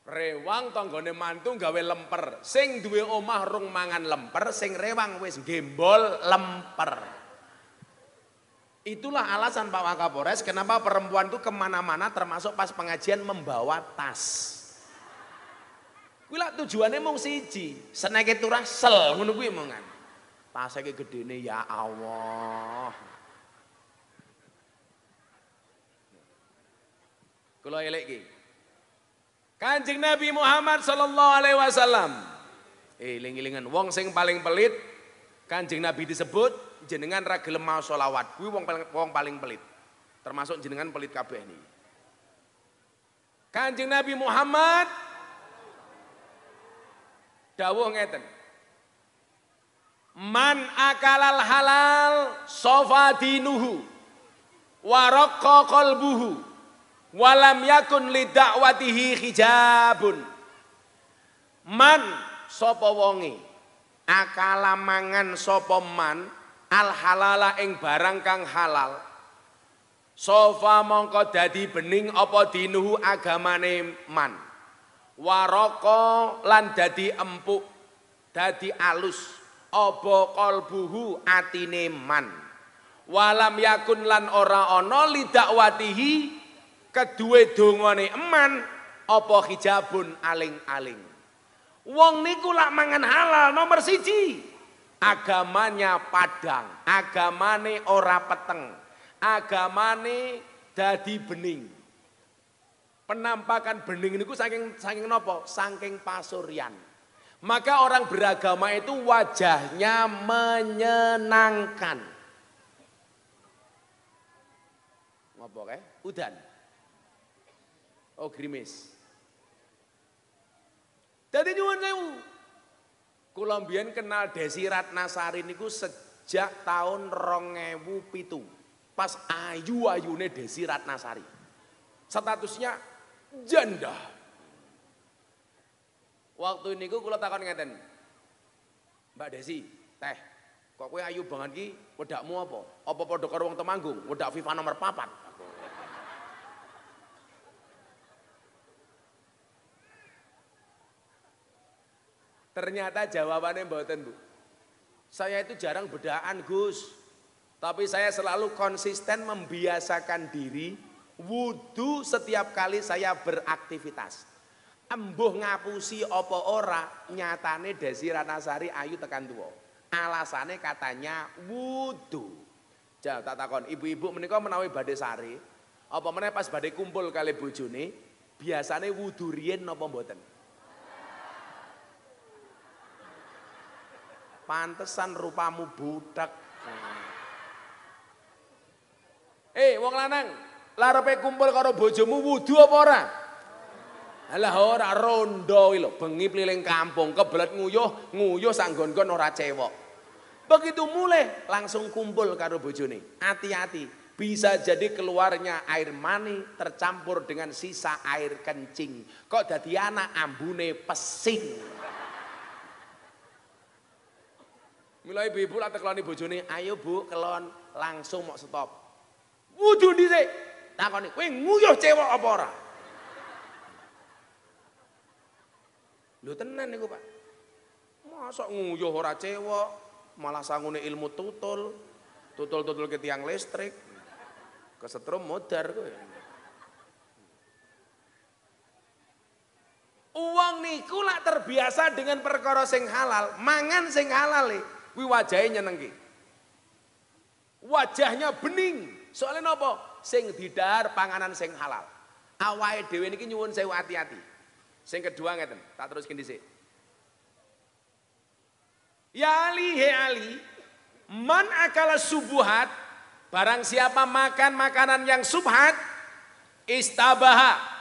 Rewang tanggane mantu gawe lemper. Sing duwe omah rung mangan lemper, sing rewang wis gembol lemper. Itulah alasan Pak Wakapolres kenapa perempuan itu kemana-mana termasuk pas pengajian membawa tas. Kuwi lak tujuane mung siji, seneke turah sel ngono kuwi mongan. Taseke gedene ya Allah. Kula elek iki. Kanjeng Nabi Muhammad sallallahu alaihi wasallam. Eling-elingan wong sing paling pelit Kanjeng Nabi disebut jenengan ra gelem maos selawat. Kuwi wong paling pelit. Termasuk jenengan pelit kabeh niki. Kanjeng Nabi Muhammad dawuh ngeten. Man akalal halal sofa dinuhu wa raqqa qalbuhu walam yakun li da'watihi hijabun. Man sapa wonge akala mangan sapa man al halala ing barang kang halal sofa mongko dadi bening apa dinuhu agamane man waraka lan dadi empuk dadi alus apa qalbuhu atine man walam yakun lan ora ana lidakwatihi kedue dongane eman apa hijabun aling-aling. Wong niku lak mangan halal nomor siji agamanya padang, agamane ora peteng, agamane dadi bening. Penampakan bening niku saking napa? Saking pasuryan. Maka orang beragama itu wajahnya menyenangkan. Ngopo kae? Udan. Oh grimis. Dadi nyuwun sewu. Kula mbiyen kenal Desi Ratnasari niku sejak tahun 2007. Pas ayu-ayune Desi Ratnasari. Statusnya janda. Waktu niku kula takon ngeten. Mbak Desi, teh, kok kowe ayu banget ki, wedakmu apa? Apa padha karo wong Temanggung, wedak FIFA nomor 4? Ternyata jawabannya mboten, Bu. Saya itu jarang bedaan, Gus. Tapi saya selalu konsisten membiasakan diri wudu setiap kali saya beraktivitas. Embuh ngapusi apa ora, nyatane Desi Ratnasari ayu tekan tuwa. Alasannya katanya wudu. Jal tak takon, ibu-ibu menika menawi badhe sare, apa meneh pas badhe kumpul kali bojone, biasane wudu riyen napa mboten? Pantesan rupamu budak. Wong lanang, larepe kumpul karo bojomu wudu apa ora? Alah ora rondo iki lho, bengi keliling kampung, kebelet nguyuh sanggon-gon ora cewek. Begitu mulai langsung kumpul karo bojone. Hati-hati, bisa jadi keluarnya air mani tercampur dengan sisa air kencing. Kok dadi anak ambune pesing. Mila ibu-ibu lak tekloni bojone, "Ayo Bu, kelon." Langsung mau stop. Wudu dhisik. Takoni, "Kowe nguyuh cewek apa ora?" Lho tenan niku, Pak. Mosok nguyuh ora cewek, malah sangune ilmu tutul ke tiang listrik. Kesetrum modar kowe. Uang niku lak terbiasa dengan perkara sing halal, mangan sing halal kuwi wajahe nyenengke. Wajahnya bening. Soalnya napa? Sing didhahar panganan sing halal. Awake dhewe niki nyuwun sewu hati-hati. Sing kedua ngeten, tak teruskin dhisik. Ya Ali, he Ali, man akala subuhat, barang siapa makan makanan yang subhat, istabaha.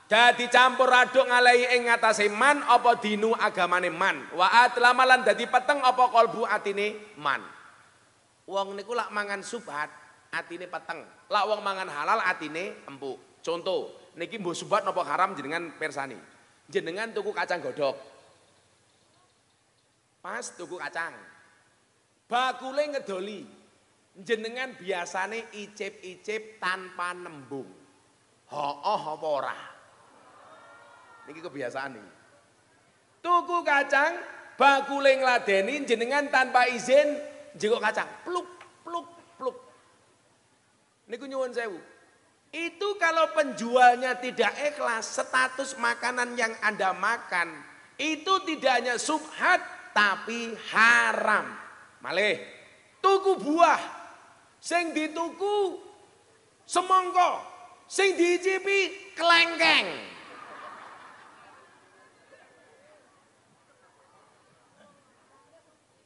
Dadi campur aduk ngalahi ing ngatasé man apa dinu agamane man. Wa atlamalan dadi peteng apa kalbu atine man. Wong niku lak mangan subhat atine peteng. Lak wong mangan halal atine empuk. Contoh, niki mbuh subhat napa haram jenengan persani. Jenengan tuku kacang godhog. Pas tuku kacang. Bakule ngedoli. Jenengan biasane icip-icip tanpa nembung. Hooh apa ora? Niki kebiasaan nih. Tuku kacang, bakule ngladeni jenengan tanpa izin njenguk kacang, pluk pluk pluk. Niku nyuwun sewu. Itu kalau penjualnya tidak ikhlas, status makanan yang Anda makan Itu tidak hanya subhat tapi haram. Malih tuku buah sing dituku semangka, sing diicipi kelengkeng.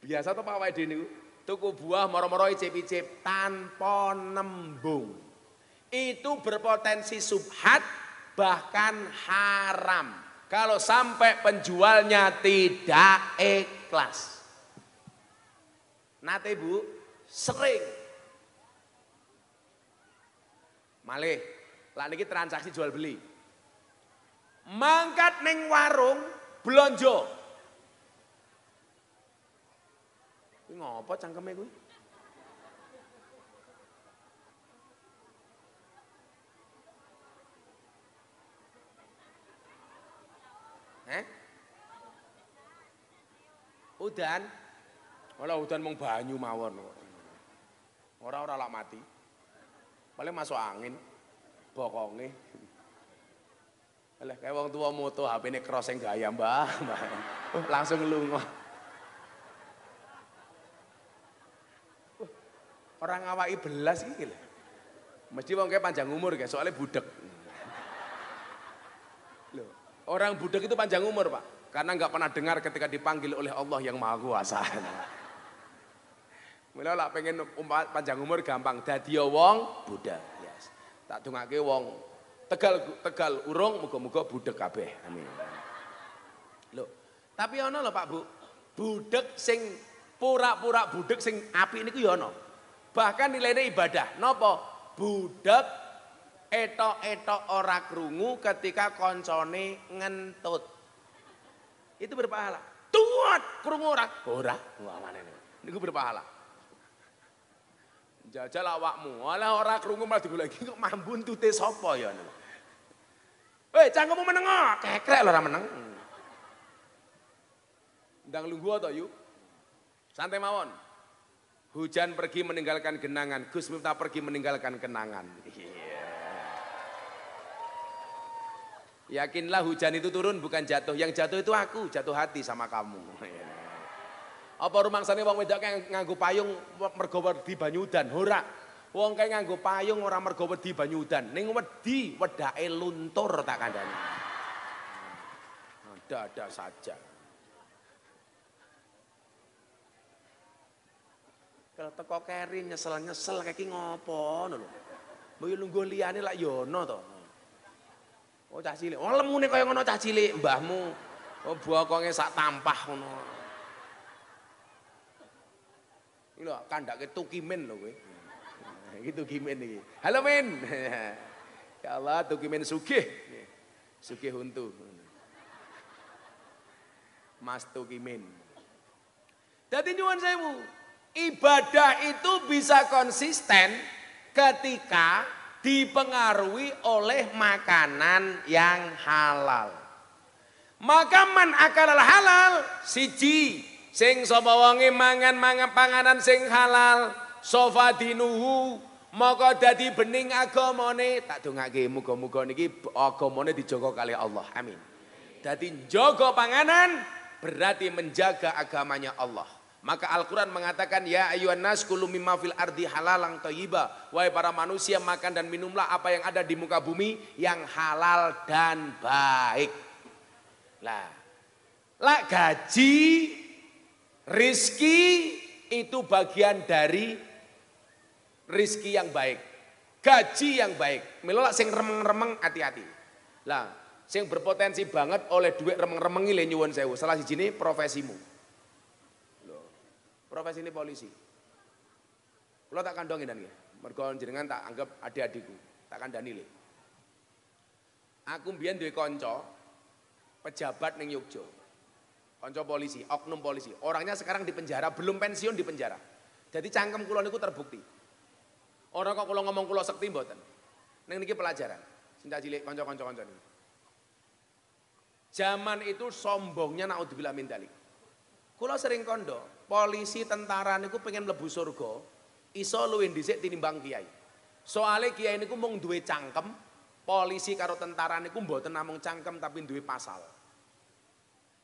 Biasa tuh Pak Waidi niku tuku buah moro-moro icip-icip tanpa nembung. Itu berpotensi subhat bahkan haram. Kalau sampai penjualnya tidak ikhlas. Nate Bu, sering. Malih, lah niki transaksi jual beli. Mangkat ning warung blonjo. Kuwi ngopo cangkeme kuwi? Udan. Ora udan mung banyu mawon. Ora lak mati. Paling masuk angin. Bokonge. Alah kayak wong tua moto HP-ne crossing gaya, Mbah. Langsung lunga. Orang ngawaki belas iki lho. Mesti wong kayak panjang umur kayak soalnya budek. Loh, orang budek itu panjang umur, Pak. Karena nggak pernah dengar ketika dipanggil oleh Allah yang Maha Kuasa. Mula lah pengen panjang umur gampang. Dadi wong budak. Yes. Tak dongake wong Tegal urung muga-muga budek kabeh. Amin. Loh, tapi ana lho Pak Bu. Budek sing pura-pura budek sing apik niku ya ana. Bahkan nilainya ibadah. Napa? Budek etok-etok ora krungu ketika koncone ngentut. Itu berpahala. Tuat krungu ora. Ora, ngene. Niku berpahala. Jajal awakmu, alah ora krungu malah digoleki kok mambun tute sapa ya. Hei, cangkemmu meneng kok, kekrek lho ora meneng. Ndang lungguh to yuk. Santai mawon. Hujan pergi meninggalkan genangan, Gus Miftah pergi meninggalkan kenangan. Yakinlah hujan itu turun bukan jatuh. Yang jatuh itu aku, jatuh hati sama kamu. Apa rumangsane wong wedok kayak nganggo payung mergo wedi banyu udan? Ora. Wong kayak nganggo payung ora mergo wedi banyu udan. Ning wedi wedake luntur tak kandhani. Ada saja. Kalau teko keri nyesel kayak ngopo ngono lho. Mbok lungguh liyane lak yo ono to. Oh cah cilik, oh lemune kaya ngono cah cilik mbahmu. Oh bokonge sak tampah ngono. Iki lho kandhake Tukimen lho kowe. Iki Tukimen iki. Halo Men. Ya Allah Tukimen sugih. Sugih untu. Mas Tukimen. Dadi nyuwun sewu, ibadah itu bisa konsisten ketika dipengaruhi oleh makanan yang halal. Maka man akalal halal siji sing sapa wonge mangan panganan sing halal sofa dinuhu maka dadi bening agamane. Tak dongake muga-muga niki agamane dijaga kali Allah. Amin. Dadi njaga panganan berarti menjaga agamanya Allah. Maka Al-Quran mengatakan, ya ayyuhan nas kulu mimma fil ardi halalang thayyiba. Wahai para manusia, makan dan minumlah apa yang ada di muka bumi yang halal dan baik. Lah gaji, rizki itu bagian dari rizki yang baik. Gaji yang baik. Mila sing remeng-remeng hati-hati. Lah, sing berpotensi banget oleh duit remeng-remeng iki nyuwun sewu. Salah sijine profesimu. Profesi ini polisi. Kalau tak kandongin dan ya, mergo jenengan tak anggap adik-adikku, tak kandani le. Aku mbiyen duwe kanca pejabat ning Yogya. Kanca polisi, oknum polisi. Orangnya sekarang di penjara, belum pensiun di penjara. Jadi cangkem kula niku terbukti. Orang kok kula ngomong kula sekti mboten. Ning niki pelajaran. Sing cilik kanca-kanca niku. Zaman itu sombongnya naudzubillah min dzalik. Kula sering kondo, polisi tentara niku pengen mlebu surga, iso luwih dhisik tinimbang kiai. Soale kiai niku mung duwe cangkem, polisi karo tentara niku mboten namung cangkem tapi duwe pasal.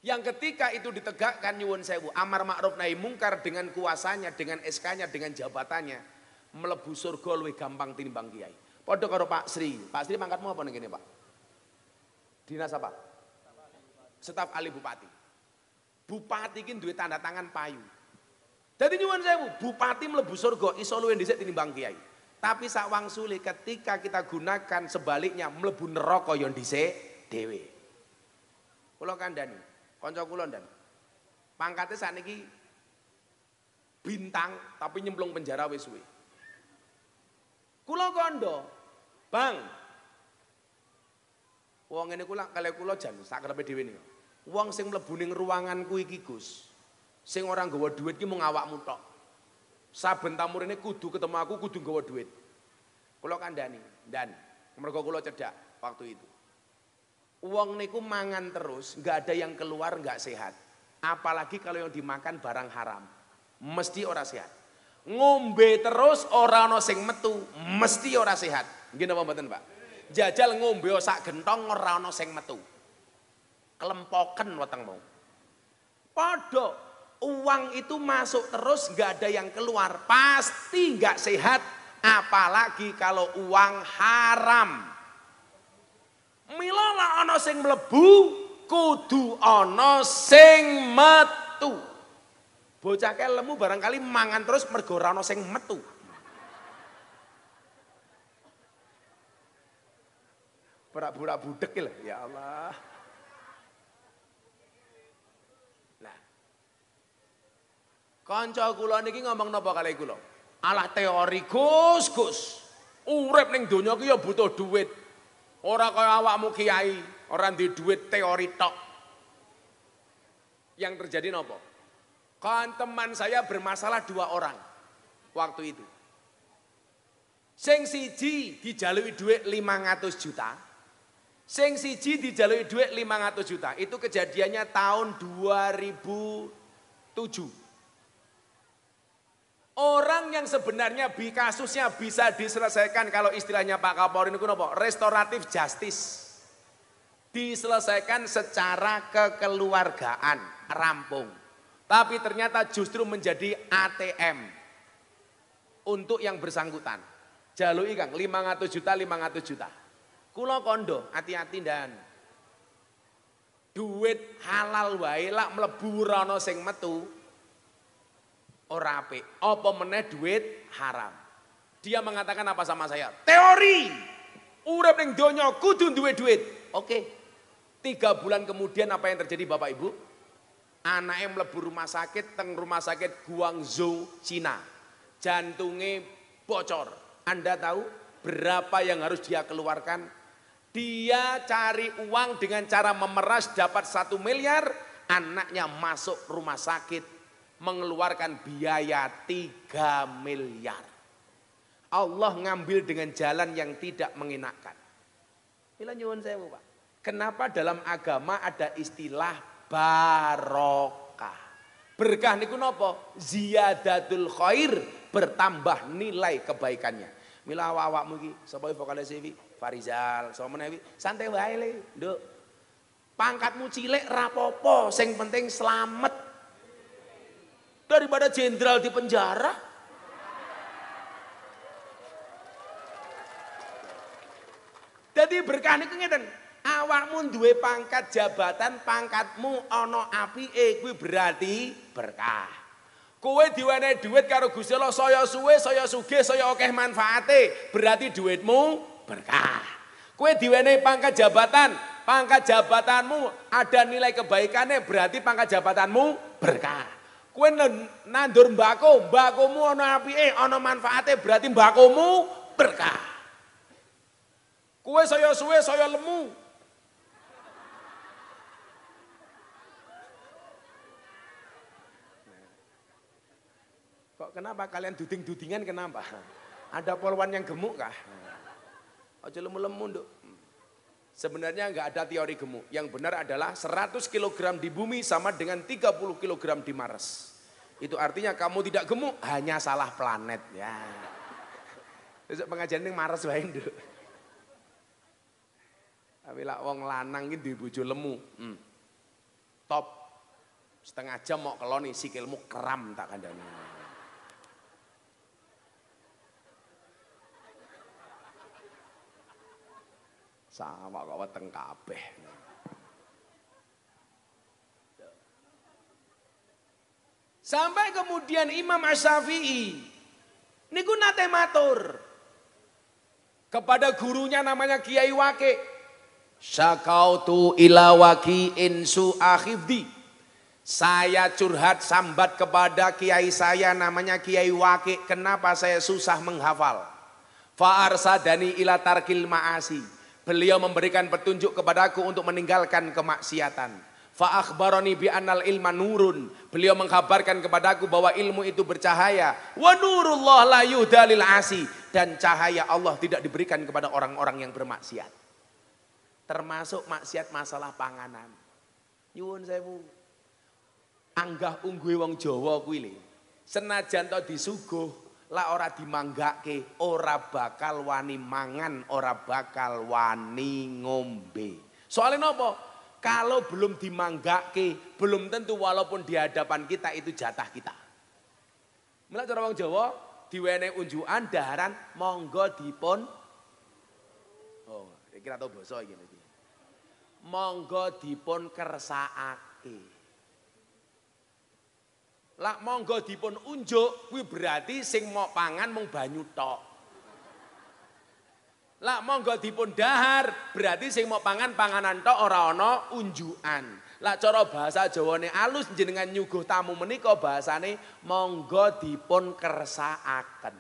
Yang ketika itu ditegakkan nyuwun sewu, amar ma'ruf nahi mungkar dengan kuasanya, dengan SK-nya, dengan jabatannya, mlebu surga luwih gampang tinimbang kiai. Padha karo Pak Sri. Pak Sri pangkatmu apa ning kene, Pak? Dinas apa? Staf ahli bupati. Bupati iki duwe tanda tangan payu. Dadi nyuwun sewu, bupati mlebu surga iso luwih dhisik tinimbang kiai. Tapi sak wangsule ketika kita gunakan sebaliknya mlebu neraka ya dhisik dhewe. Kula kandhani, kanca kula ndan. Pangkate sakniki bintang tapi nyemplung penjara wis suwe. Kula kandha, Bang. Wong ngene kula kalih kula jan sak karepe dhewe niku. Wong sing mlebu ning ruanganku iki Gus, sing ora nggawa dhuwit ki mung awakmu tok. Saben tamu rene kudu ketemu aku kudu nggawa dhuwit. Kula kandhani, dan mergo kula cedak waktu itu. Wong niku mangan terus, enggak ada yang keluar enggak sehat. Apalagi kalau yang dimakan barang haram. Mesti ora sehat. Ngombe terus ora ana sing metu, mesti ora sehat. Nggih napa mboten, Pak? Jajal ngombe sak gentong ora ana sing metu. Kelempoken wetengmu. Padha uang itu masuk terus nggak ada yang keluar, pasti nggak sehat, apalagi kalau uang haram. Mila lah ana sing mlebu, kudu ana sing metu. Bocah kelemu barangkali mangan terus mergo ora ana sing metu. Pura-pura budek lho, ya Allah. Kanca kula niki ngomong napa kalih kula? Alah teori Gus, Gus. Urip ning donya ki ya butuh duit. Ora kaya awakmu kiai, ora duwe duit teori tok. Yang terjadi napa? Kan teman saya bermasalah 2 orang waktu itu. Sing siji dijaluki duit 500 juta. Sing siji dijaluki duit 500 juta. Itu kejadiannya tahun 2007. Orang yang sebenarnya kasusnya bisa diselesaikan kalau istilahnya Pak Kapolri itu apa? Restoratif justice. Diselesaikan secara kekeluargaan, rampung. Tapi ternyata justru menjadi ATM untuk yang bersangkutan. Jaluki Kang 500 juta, 500 juta. Kula kondo, hati-hati dan duit halal wae lak mlebu ora ana sing metu. Ora apik, apa meneh duit haram. Dia mengatakan apa sama saya? Teori. Urip ning donya kudu duwe duit. Oke. 3 bulan kemudian apa yang terjadi Bapak Ibu? Anaknya mlebu rumah sakit, teng rumah sakit Guangzhou, Cina. Jantungnya bocor. Anda tahu berapa yang harus dia keluarkan? Dia cari uang dengan cara memeras dapat 1 miliar, anaknya masuk rumah sakit mengeluarkan biaya 3 miliar. Allah ngambil dengan jalan yang tidak mengenakan. Mila nyuwun sewu, Pak. Kenapa dalam agama ada istilah barokah? Berkah niku napa? Ziyadatul khair, bertambah nilai kebaikannya. Mila awakmu iki sapa vokalis iki? Farizal, sapa meneh santai wae le, Nduk. Pangkatmu cilik rapopo, sing penting selamat. Daripada jenderal di penjara. Jadi berkah niku ngeten, awakmu duwe pangkat jabatan, pangkatmu ana apike kuwi berarti berkah. Kowe diwenehi duit karo Gusti Allah saya suwe, saya sugih, saya akeh manfaate, berarti duitmu berkah. Kowe diwenehi pangkat jabatan, pangkat jabatanmu ada nilai kebaikannya, berarti pangkat jabatanmu berkah. Kowe nandur mbako, mbakomu ana apike, ana manfaate, berarti mbakomu berkah. Kowe saya suwe, saya lemu. Kok kenapa kalian duding-dudingan kenapa? Ada polwan yang gemuk kah? Aja lemu-lemu, Nduk. Sebenarnya enggak ada teori gemuk. Yang benar adalah 100 kg di bumi sama dengan 30 kg di Mars. Itu artinya kamu tidak gemuk, hanya salah planet. Ya. Besok pengajian ini Mars wae, Nduk. Tapi lah wong lanang iki duwe bojo lemu. top. Setengah jam mau keloni sikilmu kram tak kandani. Sama kok weteng kabeh. Sampai kemudian Imam Asy-Syafi'i niku nate matur kepada gurunya namanya Kiai Waqi. Syakautu ila waqi'in su'a hifdi. Saya curhat sambat kepada kiai saya namanya Kiai Waqi. Kenapa saya susah menghafal? Fa arsadani ila tarkil ma'asi. Beliau memberikan petunjuk kepadaku untuk meninggalkan kemaksiatan. Fa akhbarani bi annal ilma nurun. Beliau mengkabarkan kepadaku bahwa ilmu itu bercahaya. Wa nurullah la yuhdalil asi. Dan cahaya Allah tidak diberikan kepada orang-orang yang bermaksiat. Termasuk maksiat masalah panganan. Nyuwun sewu. Anggah ungguhe wong Jawa kuwi lho. Senajan to disuguh la ora dimanggake, ora bakal wani mangan, ora bakal wani ngombe. Soalnya napa? Kalau belum dimanggake, belum tentu walaupun di hadapan kita itu jatah kita. Mulai cara wong Jawa diwenehi unjukan daharan monggo dipun. Oh, kira tau basa iki niki. Monggo dipun kersakake. Lah monggo dipun unjuk kuwi berarti sing mau pangan mung banyu tok. Lah monggo dipun dahar berarti sing mau pangan panganan tok ora ana unjukan. Lah cara bahasa Jawane alus jenengan nyuguh tamu menika bahasane monggo dipun kersakaken.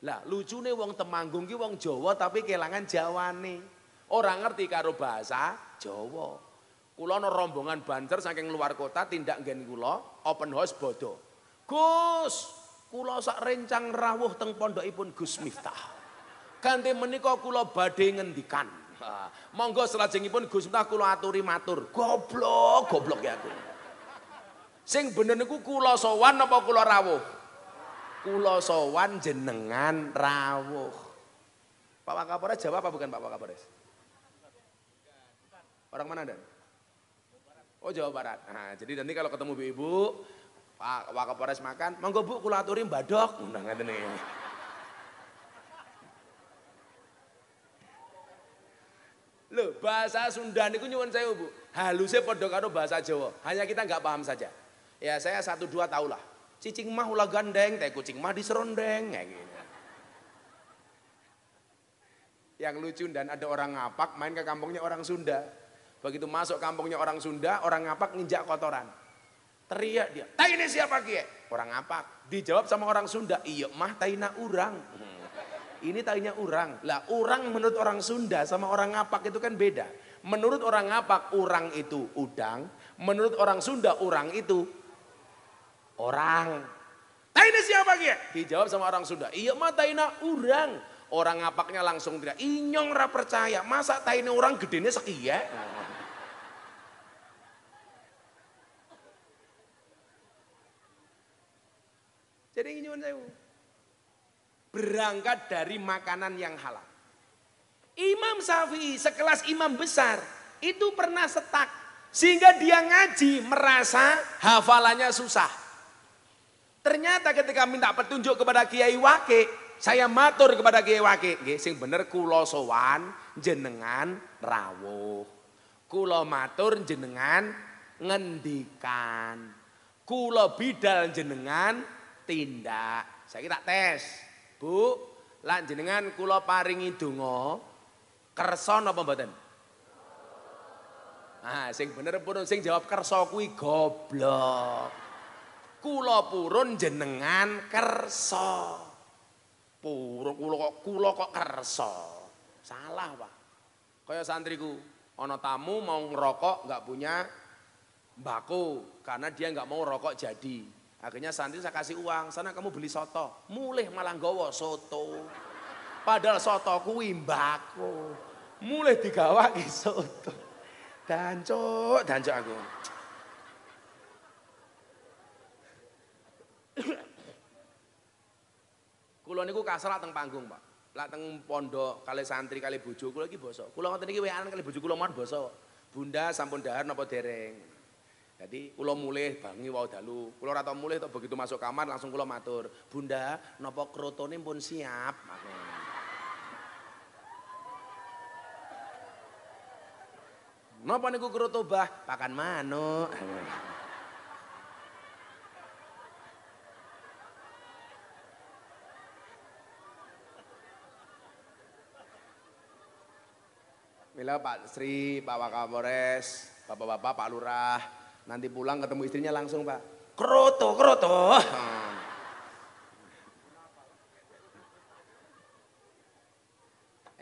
Lah lucune wong Temanggung ki wong Jawa tapi kelangan Jawane. Ora ngerti karo bahasa Jawa. Kula ana rombongan banter saking luar kota tindak nggen kula open house bodo. Gus, kula sak rencang rawuh teng pondokipun Gus Miftah. Kanthi menika kula badhe ngendikan. Monggo salajengipun Gus Miftah kula aturi matur. Goblok ya aku. Sing bener niku kula sowan apa kula rawuh? Kula sowan jenengan rawuh. Pak Wakapolres jawab apa bukan Pak Wakapolres? Orang mana Dan? Oh Jawa Barat. Nah, jadi nanti kalau ketemu ibu-ibu, Pak Wakapolres makan, monggo Bu kula aturi mbadok. Nah, ngeten iki. Loh, bahasa Sunda niku nyuwun sewu, Bu. Halusnya padha karo bahasa Jawa. Hanya kita nggak paham saja. Ya, saya 1-2 tahu lah. Cicing mah ulah gandeng, teh kucing mah diserondeng kayak gitu. Yang lucu dan ada orang ngapak main ke kampungnya orang Sunda. Begitu masuk kampungnya orang Sunda, orang ngapak nginjak kotoran. Teriak dia, "Tai ini siapa kie?" Orang ngapak. Dijawab sama orang Sunda, "Iya mah taina urang." Ini tainya urang. Lah urang menurut orang Sunda sama orang ngapak itu kan beda. Menurut orang ngapak urang itu udang, menurut orang Sunda urang itu orang. "Tai ini siapa kie?" Dijawab sama orang Sunda, "Iya mah taina urang." Orang ngapaknya langsung teriak, "Inyong ra percaya, masa taine orang gedene sekiye?" Jadi nyuwun sewu. Berangkat dari makanan yang halal. Imam Syafi'i sekelas imam besar itu pernah setak sehingga dia ngaji merasa hafalannya susah. Ternyata ketika minta petunjuk kepada Kiai Waqi, saya matur kepada Kiai Waqi, nggih sing bener kula sowan jenengan rawuh. Kula matur jenengan ngendikan. Kula bidal jenengan tindak. Saya tak tes. Bu, lan jenengan kula paringi donga kersa napa mboten? Ah, sing bener purun sing jawab kersa kuwi goblok. Kula purun jenengan kersa. Purun kula kok kersa. Salah, Pak. Kaya santriku, ana tamu mau ngerokok enggak punya mbako karena dia enggak mau rokok jadi. Akhirnya santri saya kasih uang, sana kamu beli soto. Mulih malah nggawa soto. Padahal soto kuwi mbako. Mulih digawaki soto. Dancuk aku. Kula niku kasrak teng panggung, Pak. Lah teng pondok kali santri kali bojo kula iki basa. Kula ngoten iki weanan kali bojo kula mon basa. Bunda sampun dahar napa dereng? Jadi kula mulih bangi wau dalu. Kula ora tau mulih tok begitu masuk kamar langsung kula matur, "Bunda, napa krotone pun siap?" Napa niku kroto Bah? Pakan manuk. Mila Pak Sri, Pak Wakapolres, Bapak-bapak, Pak Lurah, nanti pulang ketemu istrinya langsung Pak. Kroto, kroto.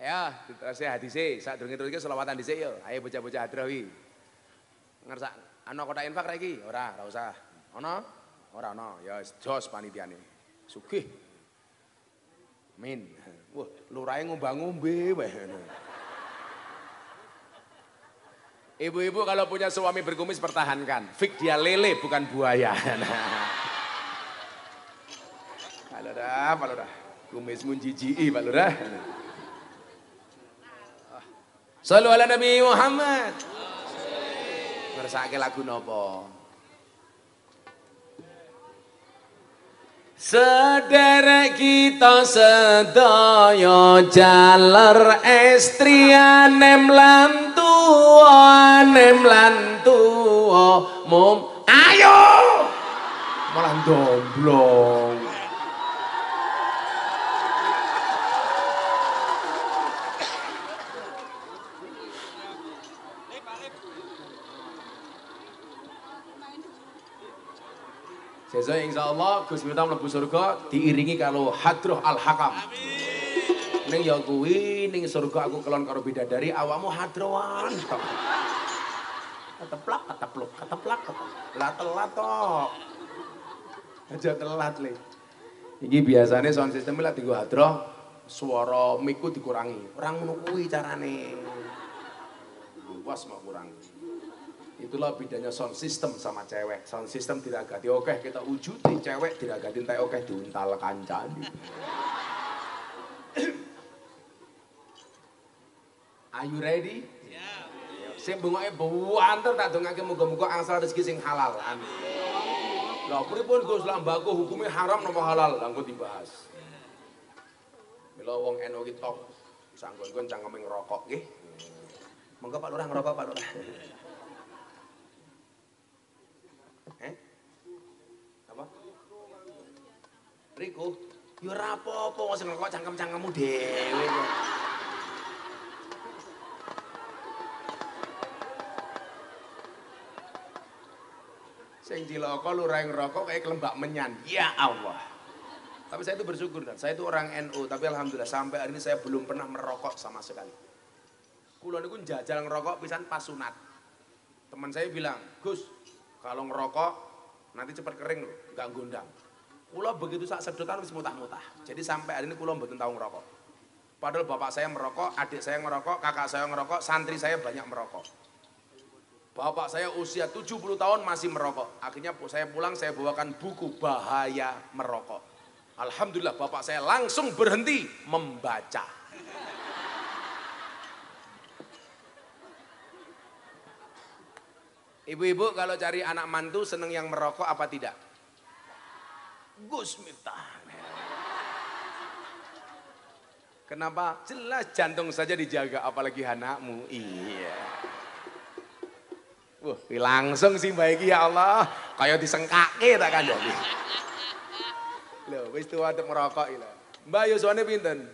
Ya, terus hadise, sak durunge-durunge selawatan dhisik yo. Ayo bocah-bocah hadrawi. Ngersak ana kotak infak ra iki? Ora usah. Ana? Ora ana. Ya jos panitiane. Sugih. Min. Wah, lurahe ngombang-ngombe wae. Ibu-ibu kalau punya suami berkumis pertahankan. Fik dia lele bukan buaya. Pak Lurah. Kumismu jijiki Pak Lurah. Shallu ala Nabi Muhammad. Ngersake lagu nopo? Sederek kita sedaya jaler estrian nem lan tuwa mum ayo malah domblong. Sesuk insyaallah Gus Miftah mlebu surga diiringi kalau hadroh al-hakam. Ning ya kuwi ning surga aku kelon karo bidadari awakmu hadroan. Keteplak, keteplak. Lah telat tok. Aja telat le. Iki biasane sound system lek dienggo hadroh swara mic-ku dikurangi. Ora ngono kuwi carane. Was mau kurangi. Itulah bedanya sound system sama cewek. Sound system tidak ganti oke kita wujudi, cewek tidak ganti entek oke diuntal kancani. Are you ready? Siap. Sing bungoke buanter tak dongake muga-muga angsal rezeki sing halal. Amin. Lah pripun Gus lambako hukumnya haram napa halal? Lah engko dibahas. Mila wong NU ki tok sanggon-gon cangkeme ngerokok nggih. Monggo Pak Lurah ngerokok Pak Lurah. Apa? Riko, ya ora apa-apa wong sing ngerokok cangkem-cangkemmu dhewe kok. Sing cilaka lurah ngerokok kayak kelembak menyan. Ya Allah. Tapi saya itu bersyukur dan saya itu orang NU, tapi alhamdulillah sampai hari ini saya belum pernah merokok sama sekali. Kula niku njajal ngerokok pisan pas sunat. Teman saya bilang, "Gus, kalau ngerokok nanti cepat kering loh, nggak gondang." Kula begitu sak sedotan wis mutah-mutah. Jadi sampai hari ini kula mboten tau ngerokok. Padahal bapak saya merokok, adik saya ngerokok, kakak saya ngerokok, santri saya banyak merokok. Bapak saya usia 70 tahun masih merokok. Akhirnya saya pulang saya bawakan buku Bahaya Merokok. Alhamdulillah bapak saya langsung berhenti membaca. Ibu-ibu kalau cari anak mantu seneng yang merokok apa tidak? Gus Miftah. Kenapa? Jelas jantung saja dijaga apalagi anakmu. Iya. Wah, langsung sih baik ya Allah. Kayak disengkake tak kandhani. Lho, wis tuwa arep merokok iki lho. Mbak yuswane pinten?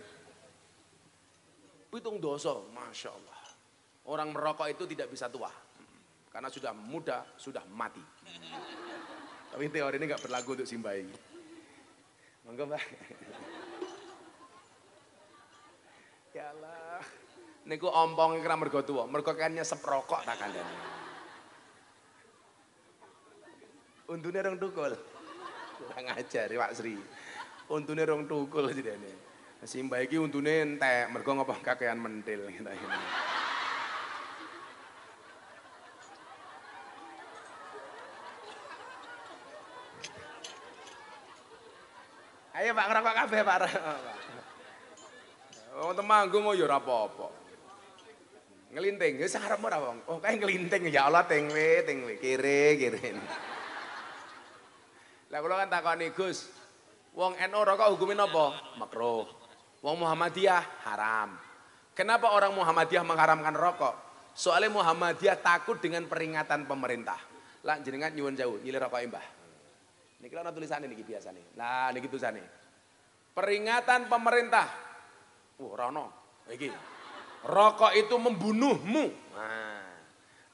7 doso, Masya Allah. Orang merokok itu tidak bisa tua. Karena sudah muda, sudah mati. Tapi teori ini nggak berlaku untuk Simbai. Monggo Mbak. Ya Allah. Niku ompong kira mergo tua, mergo kan nyesep rokok tak kandhani. Untune rong tukul. Kurang ajar Pak Sri. Untune rong tukul jidene. Simbai iki untune entek, mergo ngopo kakean mentil gitu. Ayo Pak ngerokok kabeh Pak. Wong Temanggung ya ora apa-apa. Ngelinting, wis arep ora wong. Oh, kae ngelinting ya Allah tengwe, kiri. Lah kula kan takoni, Gus, wong NU rokok hukumnya napa? Makruh. Wong Muhammadiyah haram. Kenapa orang Muhammadiyah mengharamkan rokok? Soalnya Muhammadiyah takut dengan peringatan pemerintah. Lah jenengan nyuwun jauh, nyilih rokok Mbah. Niki ana tulisane niki biasane. Lah niki tulisane. Peringatan pemerintah. Ora ono. Iki. Rokok itu membunuhmu. Nah.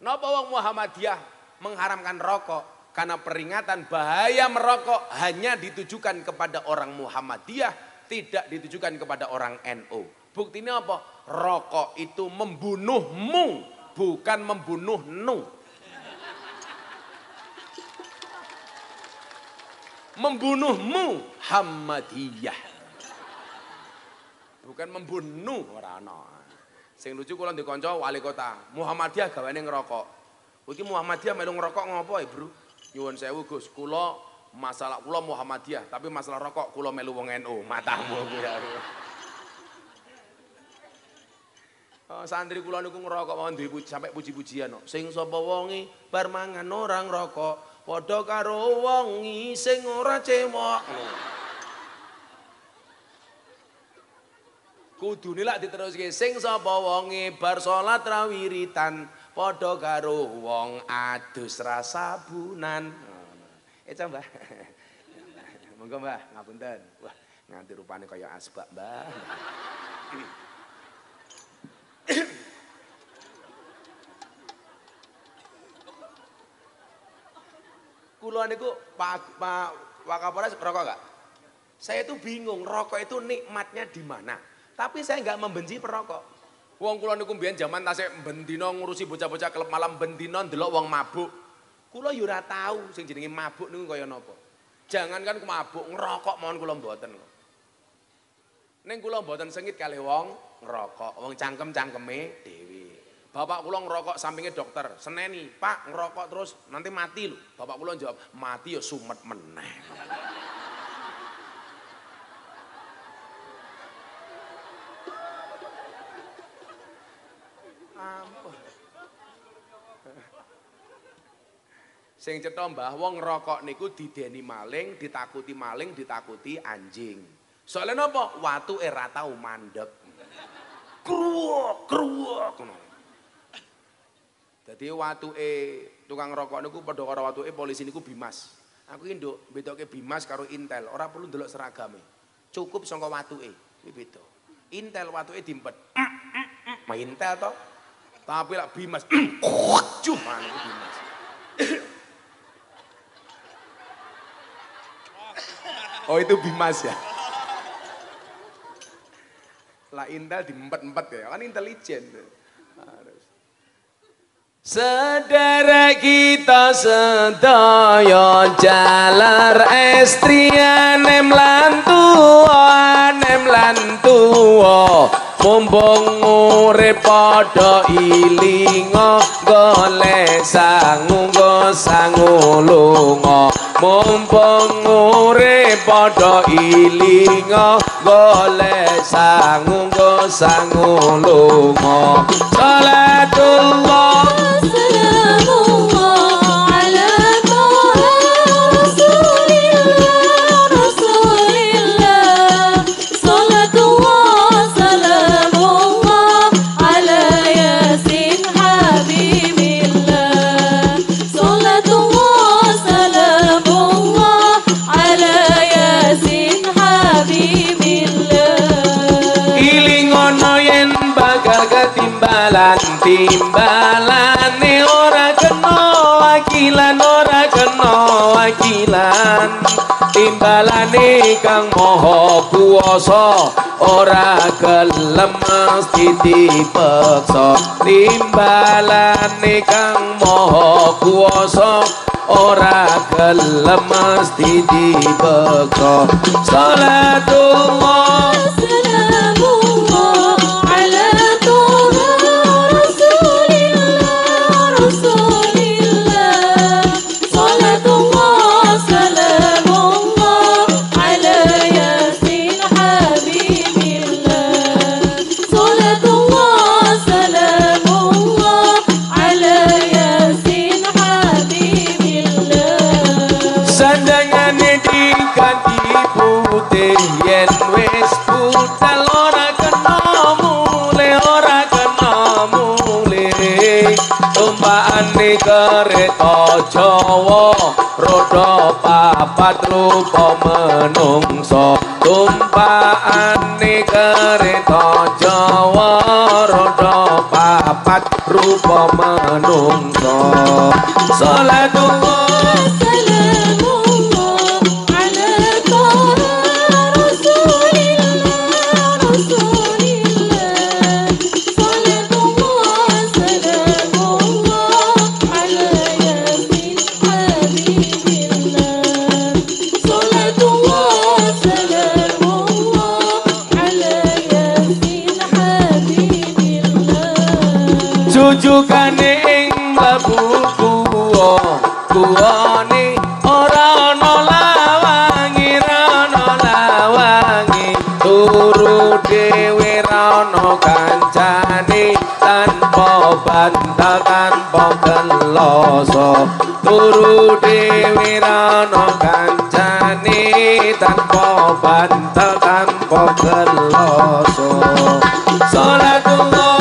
Napa wong Muhammadiyah mengharamkan rokok? Karena peringatan bahaya merokok hanya ditujukan kepada orang Muhammadiyah, tidak ditujukan kepada orang NU. Buktinya apa? Rokok itu membunuhmu, bukan membunuh nu. Membunuhmu Muhammadiyah. Bukan membunuh orang. Sing lucu kula ndek kanca wali kota, Muhammadiyah gawane ngerokok. Iki Muhammadiyah melu ngerokok ngopo, Bro? Nyuwun sewu Gus, kula masalah kula Muhammadiyah, tapi masalah rokok kula melu wong NU. Matamu kuwi. Santri kula niku ngerokok mawon duwe sampai puji-pujian kok. Sing sapa wonge bar mangan orang rokok, padha karo wonge sing ora cemok. Kudune lak diteruske sing sapa wonge bar salat ra wiritan, padha karo wong adus rasabunan. Coba. Monggo Mbah, ngapunten. Wah, nganti rupane kaya asbak, Mbah. Kula niku Pak Wakapolres rokok enggak? Saya itu bingung, rokok itu nikmatnya di mana? Tapi saya enggak membenci perokok. Wong kula niku mbiyen jaman tasih bendina ngurusi bocah-bocah klub malam bendina ndelok wong mabuk. Kula yo ora tahu sing jenenge mabuk niku kaya napa. Jangankan mabuk, ngerokok mawon kula mboten kok. Ning kula mboten sengit kalih wong ngerokok, wong cangkem-cangkeme dhewe. Bapak kula ngerokok sampinge dokter, seneni, "Pak, ngerokok terus nanti mati lho." Bapak kula jawab, "Mati ya sumet meneh." Ampun. Sing cetha Mbah, wong ngerokok niku dideni maling, ditakuti anjing. Soalnya napa? Watuke ra tau mandeg. Kruwuk ngono. Dadi watuke tukang rokok niku padha karo watuke polisi niku Bimas. Aku iki nduk bedoke Bimas karo Intel, ora perlu ndelok seragame. Cukup saka watuke, iki beda. Intel watuke diempet. Intel to. Tapi lak Bimas. Cuma niku Bimas. Oh itu Bimas ya. Lah Intel diempet-empet ya, kan intelijen. Sedherek kita sedaya jalar estrianem lan tuwa mumpung urip padha ilinga golek sangu lunga mumpung urip padha ilinga golek sangu lunga salatullah timbalane ora kena wakilan timbalane kang maha kuwasa ora gelem mesti dipeksa timbalane kang maha kuwasa ora gelem mesti dipeksa salatullah Salatullah, salamu yen wis budal ora kena mule ora kena mule tumpakane kereta Jawa roda papat rupa menungso tumpakane kereta Jawa roda papat rupa menungso salatullah jujukane ing mlebu guwane ora ana lawangi turu dhewe ra ana kancane tanpa bantal tanpa geloso turu dhewe ra ana kancane tanpa bantal tanpa geloso salatullah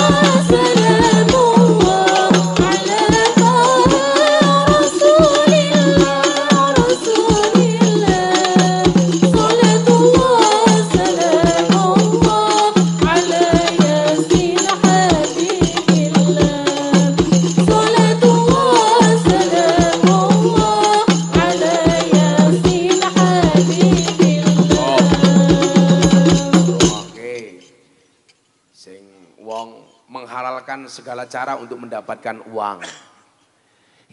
segala cara untuk mendapatkan uang.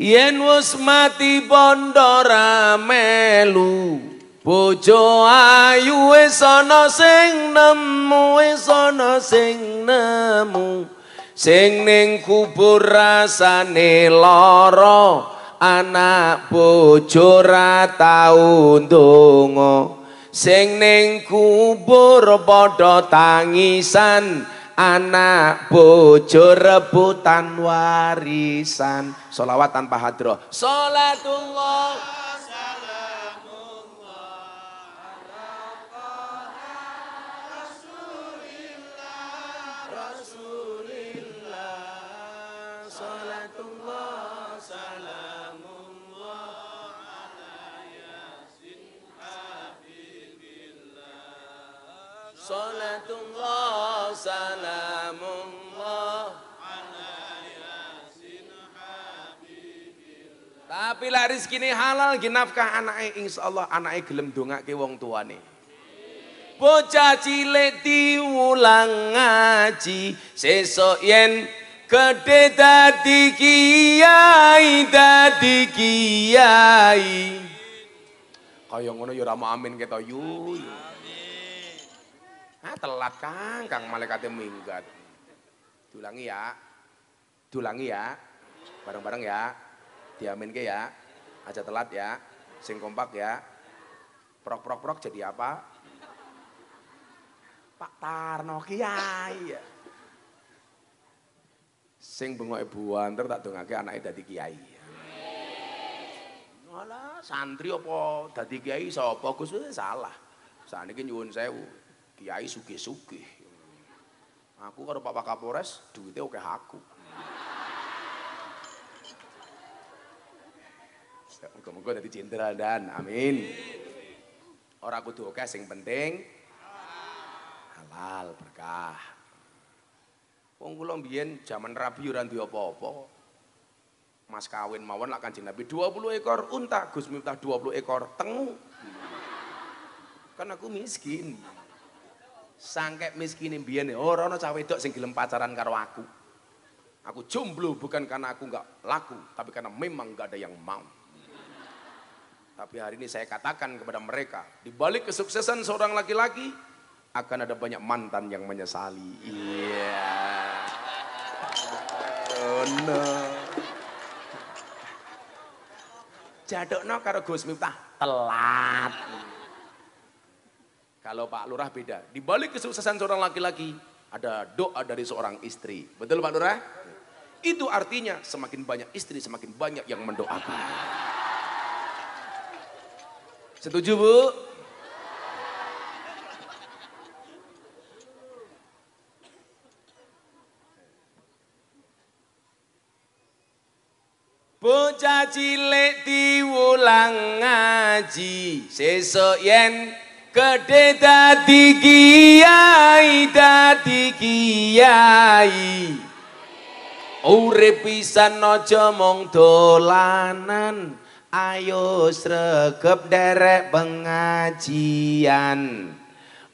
Yen wis mati bondo ra melu, bojo ayu wis ana sing nemu, wis ana sing nemu. Sing ning kubur rasane lara, anak bojo ra tau ndonga. Sing ning kubur padha tangisan, anak bojo rebutan warisan. Sholawat tanpa hadroh. Sholatullah salamullah Rasulillah Sholatullah salamullah ala yasin habibillah Sholatullah salamullah ala yasin habibillah. Tapi lah rezeki halal ginafkah anake insyaallah anake gelem dongake wong tuane. Bocah cilik diulang ngaji sesuk yen gedhe dadi kiai kaya ngono ya ora mau amin keto yu. Ah telat Kang malaikate minggat. Dulangi ya. Bareng-bareng ya. Diaminke ya. Aja telat ya. Sing kompak ya. Prok jadi apa? Pak Tarno Kiai ya. Sing bengoke buanter tak dongake anake dadi kiai. Alah santri apa dadi kiai sapa Gus salah. Saniki nyuwun sewu. Kiai sugih-sugih. Aku karo Pak Kapolres duwite akeh aku. Muga-muga dadi jenderal dan amin. Ora kudu akeh sing penting halal berkah. Wong kula mbiyen jaman Rabi ora duwe apa-apa. Mas kawin mawon lak Kanjeng Nabi 20 ekor unta, Gus Miftah 20 ekor tengu. Kan aku miskin. Sangkek miskin mbiyen ora ana cah wedok sing gelem pacaran karo aku. Aku jomblo bukan karena aku enggak laku, tapi karena memang enggak ada yang mau. Tapi hari ini saya katakan kepada mereka, di balik kesuksesan seorang laki-laki akan ada banyak mantan yang menyesali. Iya. Oh no. Jadokno karo Gus Miftah telat. Kalau Pak Lurah beda. Di balik kesuksesan seorang laki-laki ada doa dari seorang istri. Betul Pak Lurah? Itu artinya semakin banyak istri semakin banyak yang mendoakan. Setuju Bu? bocah cilik diwulang ngaji, sesuk yen gedhe dadi kiai. Urip pisan aja mung dolanan, ayo sregep derek pengajian.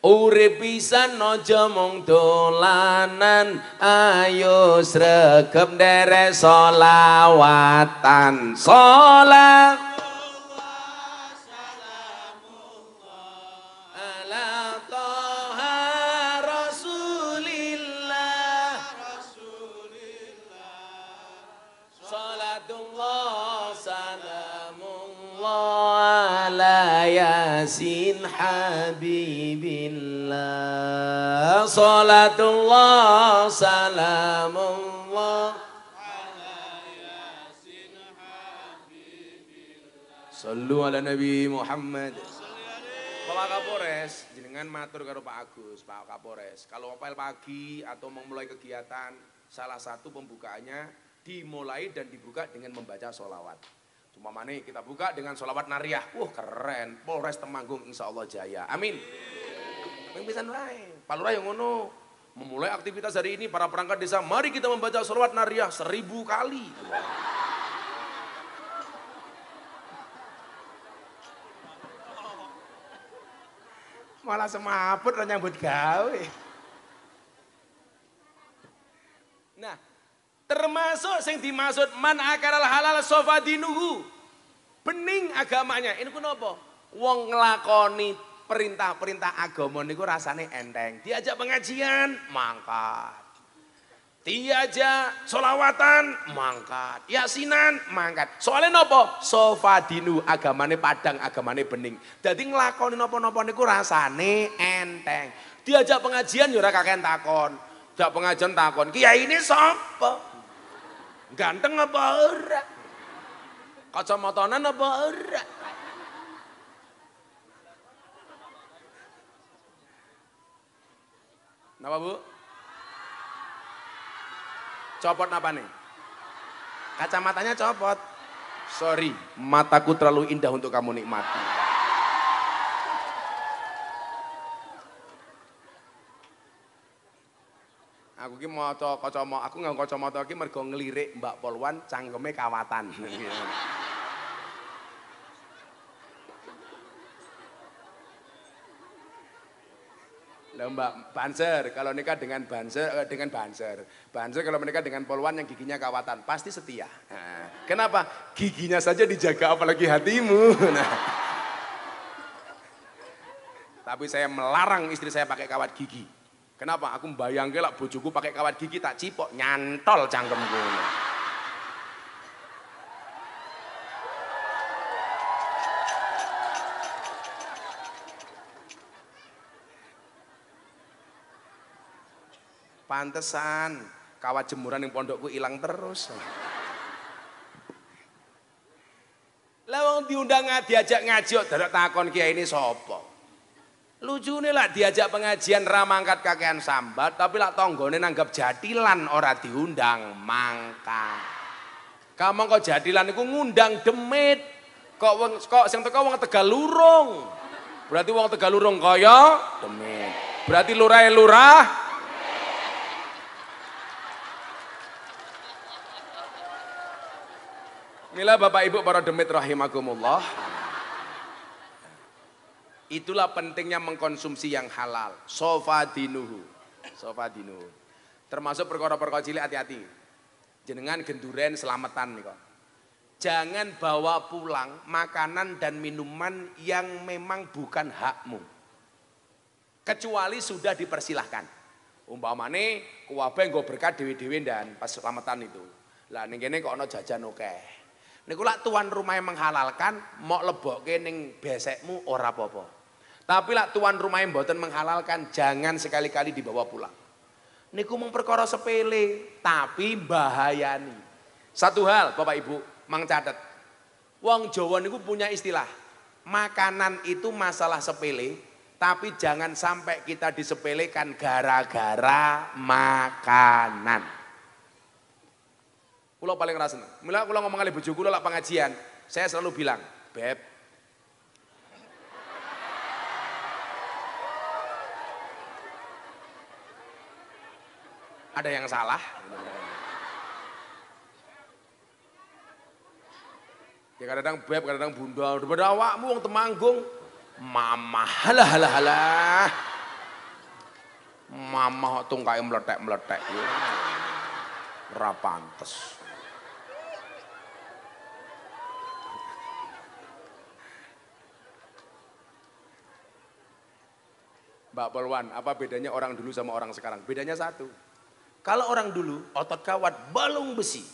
Urip pisan aja mung dolanan, ayo sregep derek sholawatan. Sholat Yasin Habibillah, salatullah salamullah ala Yasin Habibillah. Sallu ala Nabi Muhammad. Bapak Kapolres, jenengan matur karo Pak Agus, Pak Kapolres. Kalau apel pagi atau memulai kegiatan, salah satu pembukaannya dimulai dan dibuka dengan membaca sholawat. Cuma mana kita buka dengan sholawat nariyah. Wah keren, Polres Temanggung insya Allah jaya. Amin. Yang bisa lain. Pak Lurah yang ngono. Memulai aktivitas hari ini para perangkat desa, mari kita membaca sholawat nariyah 1000 kali. Malah semaput nyambut gawe. Nah, termasuk sing dimaksud man akaral halal sofadinuhu. Bening agamanya. Ini kenapa? Wong nglakoni perintah-perintah agama niku rasane enteng. Diajak pengajian, mangkat. Diajak sholawatan, mangkat. Yasinan, mangkat. Soalnya napa? Sofadinu, agamane padang, agamane bening. Jadi nglakoni napa-napa niku rasane enteng. Diajak pengajian ya ora kakean takon. Diajak pengajian takon, kiai ini sapa? Ganteng apa ora? Kacamatanan apa ora? Napa Bu? Copot napa nih? Kacamatanya copot. Sorry, mataku terlalu indah untuk kamu nikmati. Aku ki maca kacamata, aku nganggo kacamata iki mergo nglirik Mbak Polwan cangkeme kawatan. Lah Mbak Banser kalau nikah dengan Banser Banser kalau menikah dengan Polwan yang giginya kawatan pasti setia. Nah, kenapa? Giginya saja dijaga apalagi hatimu. Nah. Tapi saya melarang istri saya pakai kawat gigi. Kenapa? Aku bayangke lak bojoku pakai kawat gigi tak cipok nyantol cangkemku. Pantesan kawat jemuran yang pondokku hilang terus. Lah wong diundang diajak ngaji kok dadak takon kiai ini sapa? Lucune lah diajak pengajian ra mangkat kakean sambat tapi lak tanggane nanggap jadilan ora diundang mangkat. Kamu kok jadilan iku ngundang demit. Kok sing teko wong Tegalurung. Berarti wong Tegalurung kaya demit. Berarti lurah. Inilah Bapak Ibu para demit rahimakumullah. Itulah pentingnya mengkonsumsi yang halal. Sofadinuhu. Termasuk perkara-perkara cilik hati-hati. Jenengan genduren selamatan nih kok. Jangan bawa pulang makanan dan minuman yang memang bukan hakmu. Kecuali sudah dipersilahkan. Umpamane kuwabe nggo berkat dewe-dewe dan pas selamatan itu. Lah ning kene kok ana jajan akeh. Niku lak tuan rumah yang menghalalkan, mau lebokke ning besekmu ora apa-apa. Tapi lak tuan rumah yang mboten menghalalkan, jangan sekali-kali dibawa pulang. Niku mung perkara sepele, tapi bahayani. Satu hal, Bapak Ibu, mang catet. Wong Jawa niku punya istilah, makanan itu masalah sepele, tapi jangan sampai kita disepelekan gara-gara makanan. Kulo paling ra seneng. Mila kulo ngomong kali bojo kulo lak pengajian, saya selalu bilang, "Beb, ada yang salah?" Ya kadang-kadang beb, kadang-kadang bunda, daripada awakmu wong Temanggung, mama, halah halah halah. Mama kok tungkae meletek-meletek. Ora pantes. Mbak Polwan, apa bedanya orang dulu sama orang sekarang? Bedanya satu. Kalau orang dulu otot kawat balung besi.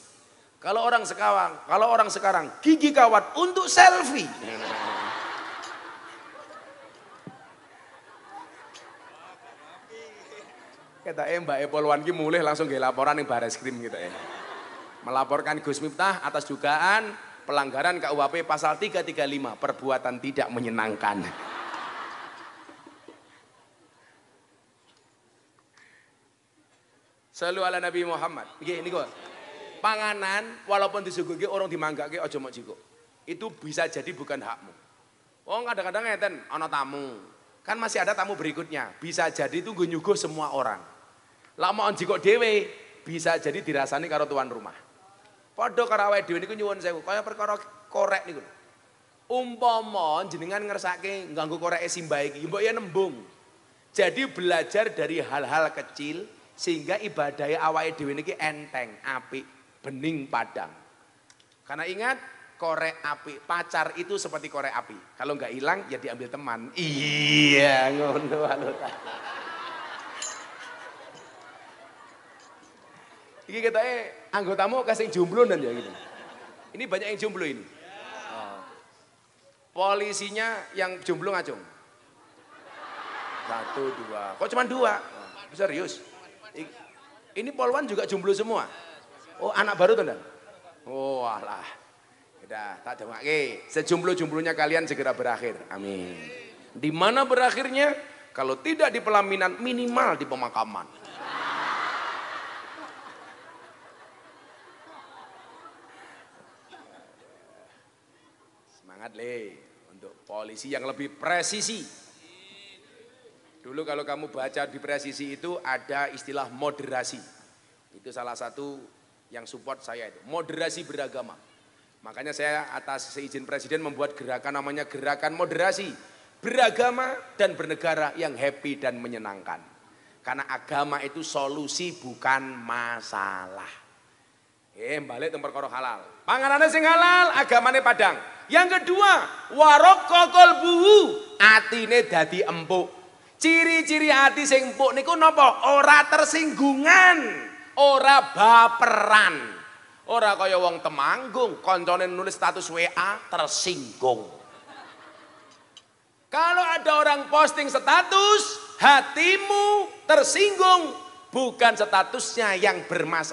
Kalau orang sekarang gigi kawat untuk selfie. Kata Mbak Polwan ki mulih langsung nggih laporan ning Bareskrim gitu ya. Melaporkan Gus Miftah atas dugaan pelanggaran KUHP pasal 335, perbuatan tidak menyenangkan. Selalu ala Nabi Muhammad. Nggih niku. Panganan walaupun disuguhke orang dimanggake aja mok jiko. Itu bisa jadi bukan hakmu. Oh kadang-kadang ngeten ana tamu. Kan masih ada tamu berikutnya. Bisa jadi itu nggo nyuguh semua orang. Lah mau jiko dhewe bisa jadi dirasani karo tuan rumah. Padha karo awake dhewe niku nyuwun sewu, kaya perkara korek niku. Umpama jenengan ngersake nganggo koreke simbah iki, mbok ya nembung. Jadi belajar dari hal-hal kecil sehingga ibadahnya awake dhewe niki enteng, apik, bening padang. Karena ingat, korek api, pacar itu seperti korek api. Kalau nggak hilang ya diambil teman. Iya, ngono alota. Iki katanya anggotamu kasih jomblo dan ya gitu. Ini banyak yang jomblo ini. Polisinya yang jomblo ngacung. 1, 2. Kok cuma 2? Serius? Ini Polwan juga jomblo semua. Oh anak baru tuh dan. Oh alah. Udah tak dongake. Sejomblo-jomblonya kalian segera berakhir. Amin. Di mana berakhirnya? Kalau tidak di pelaminan minimal di pemakaman. Semangat le untuk polisi yang lebih presisi. Dulu kalau kamu baca di presisi itu ada istilah moderasi. Itu salah satu yang support saya itu. Moderasi beragama. Makanya saya atas seizin presiden membuat gerakan namanya gerakan moderasi. Beragama dan bernegara yang happy dan menyenangkan. Karena agama itu solusi bukan masalah. Balik teng perkara halal. Panganane sing halal, agamane padang. Yang kedua, waraqaqal buhu, atine dadi empuk. Ciri-ciri hati sing empuk niku napa? Ora tersinggungan, ora baperan. Ora kaya wong Temanggung, koncone nulis status WA tersinggung. Kalau ada orang posting status, hatimu tersinggung, bukan statusnya yang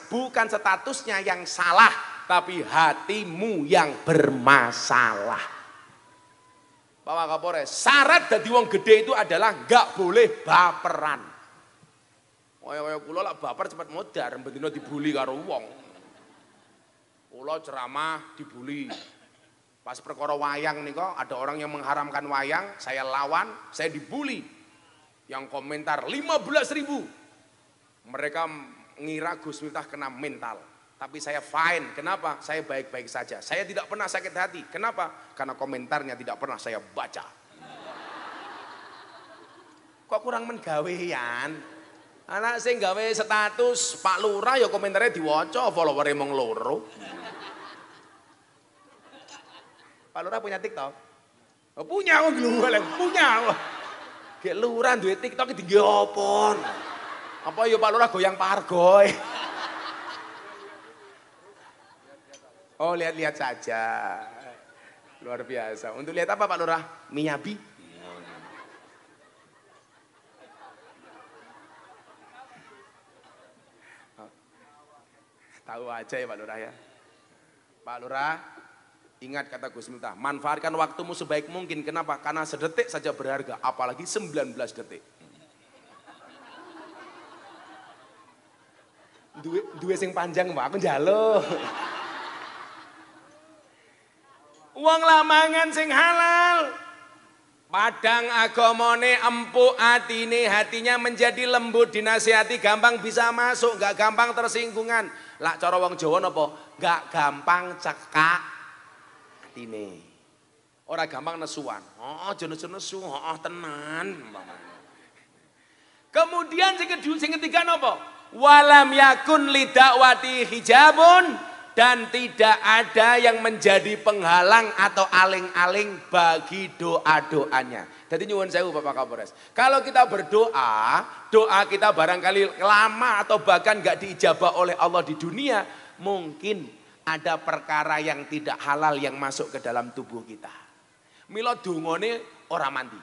bukan statusnya yang salah, tapi hatimu yang bermasalah. Pak Wakapolres, syarat dadi wong gede itu adalah nggak boleh baperan. Kaya kula lak baper cepet modar, bendina dibully karo wong. Kula ceramah dibully. Pas perkara wayang nih kok ada orang yang mengharamkan wayang, saya lawan, saya dibully. Yang komentar 15.000. Mereka ngira Gus Miftah kena mental. Tapi saya fine, kenapa? Saya baik-baik saja. Saya tidak pernah sakit hati, kenapa? Karena komentarnya tidak pernah saya baca. Kok kurang menggawean? Anak sing gawe status Pak Lurah ya komentarnya diwaca, follower mong loro. Pak Lurah punya TikTok? Oh, punya kok punya. Kayak Lurah duwe TikTok tinggi apa? Apa ya Pak Lurah goyang pargoy? Oh lihat-lihat saja, luar biasa. Untuk lihat apa Pak Lurah? Miyabi. Tahu aja ya Pak Lurah ya. Pak Lurah, ingat kata Gus Miftah, manfaatkan waktumu sebaik mungkin. Kenapa? Karena sedetik saja berharga, apalagi 19 detik. Duwe sing panjang Pak, aku njaluk. Wong lah mangan sing halal. Padang agamane empuk atine, hatinya menjadi lembut, dinasihati gampang bisa masuk, gak gampang tersinggungan. Lah cara wong Jawa napa? Gak gampang cekak atine. Ora gampang nesuan. Oh, aja nesu-nesu, tenan. Kemudian sing ketiga napa? Walam yakun lidakwati hijabun, dan tidak ada yang menjadi penghalang atau aling-aling bagi doa-doanya. Jadi nyuwun sewu Bapak Kapolres. Kalau kita berdoa, doa kita barangkali lama atau bahkan gak diijabah oleh Allah di dunia, mungkin ada perkara yang tidak halal yang masuk ke dalam tubuh kita. Mila dungane ora mandi.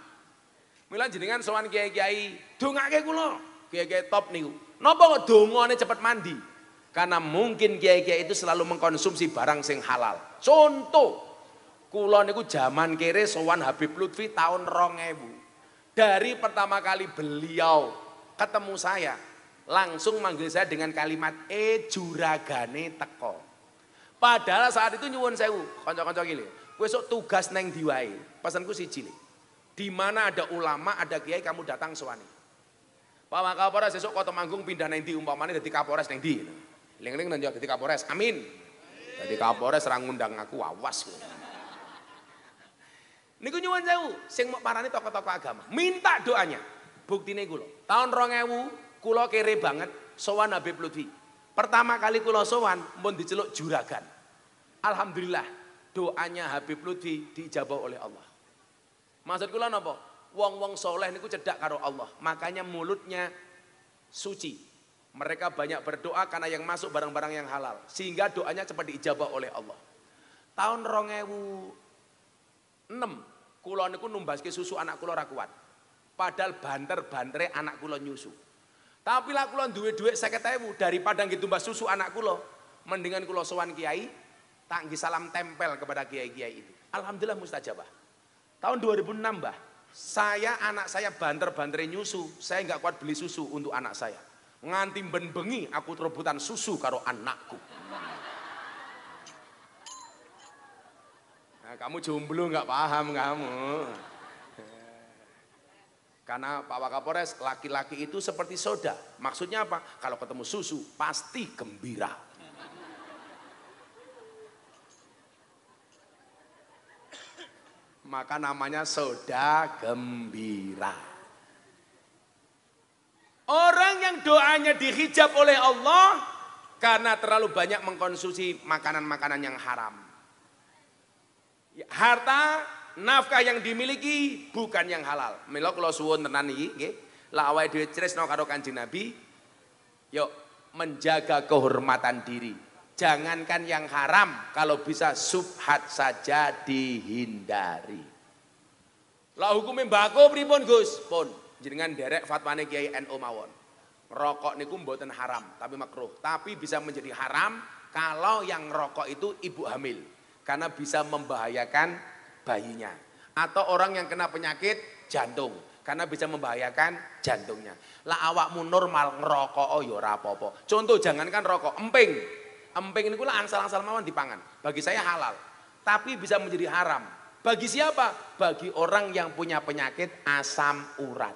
Mila jenengan sowan kiai-kiai, dongake kula. Kiai-kiai top niku. Napa kok dongane cepet mandi? Karena mungkin kiai-kiai itu selalu mengkonsumsi barang sing halal. Contoh, kula niku zaman kere sowan Habib Lutfi tahun 2000. Dari pertama kali beliau ketemu saya, langsung manggil saya dengan kalimat juragane teko. Padahal saat itu nyuwun sewu, kanca-kanca iki lho. Kowe esuk tugas neng ndi wae. Pesanku siji lho. Di mana ada ulama, ada kiai, kamu datang sowani. Pak Wakapolres esuk Kota Manggung pindah neng ndi umpamane dadi Kapolres neng ndi. Ling-ling nanti jadi Kapolres, amin. Jadi Kapolres serang ngundang aku, awas. Niku nyuwun sewu, sing mau parani tokoh-tokoh agama, minta doanya. Buktine kula, tahun 2000 kula kere banget sowan Habib Lutfi. Pertama kali kula sowan pun diceluk juragan. Alhamdulillah, doanya Habib Lutfi diijabah oleh Allah. Maksud kula napa? Wong-wong soleh niku cedak karo Allah, makanya mulutnya suci. Mereka banyak berdoa karena yang masuk barang-barang yang halal. Sehingga doanya cepat diijabah oleh Allah. Tahun 2006, kula niku numbaske susu anak kula ora kuat. Padahal banter-bantere anak kula nyusu. Tapi lah kula duwe dhuwit 50.000 daripada ngitumbas susu anak kula, mendingan kula sowan kiai, tak nggih salam tempel kepada kiai-kiai itu. Alhamdulillah mustajabah. Tahun 2006, Mbah, anak saya banter-bantere nyusu, saya nggak kuat beli susu untuk anak saya. Nganti ben bengi aku rebutan susu karo anakku. Nah, kamu jomblo nggak paham kamu. Karena Pak Wakapolres, laki-laki itu seperti soda. Maksudnya apa? Kalau ketemu susu pasti gembira. Maka namanya soda gembira. Orang yang doanya dihijab oleh Allah karena terlalu banyak mengkonsumsi makanan-makanan yang haram. Harta, nafkah yang dimiliki bukan yang halal. Mila kula suwun tenan iki nggih. La awake dhewe tresno karo Kanjeng Nabi, yuk menjaga kehormatan diri. Jangankan yang haram, kalau bisa subhat saja dihindari. Lah hukume mbako pripun Gus? Pun jenengan derek fatwane Kiai NU mawon. Rokok niku mboten haram, tapi makruh. Tapi bisa menjadi haram kalau yang rokok itu ibu hamil. Karena bisa membahayakan bayinya. Atau orang yang kena penyakit jantung. Karena bisa membahayakan jantungnya. Lah awakmu normal ngerokok oh ya ora apa-apa. Contoh jangankan rokok, emping. Emping niku lah angsal-angsal mawon dipangan. Bagi saya halal. Tapi bisa menjadi haram. Bagi siapa? Bagi orang yang punya penyakit asam urat.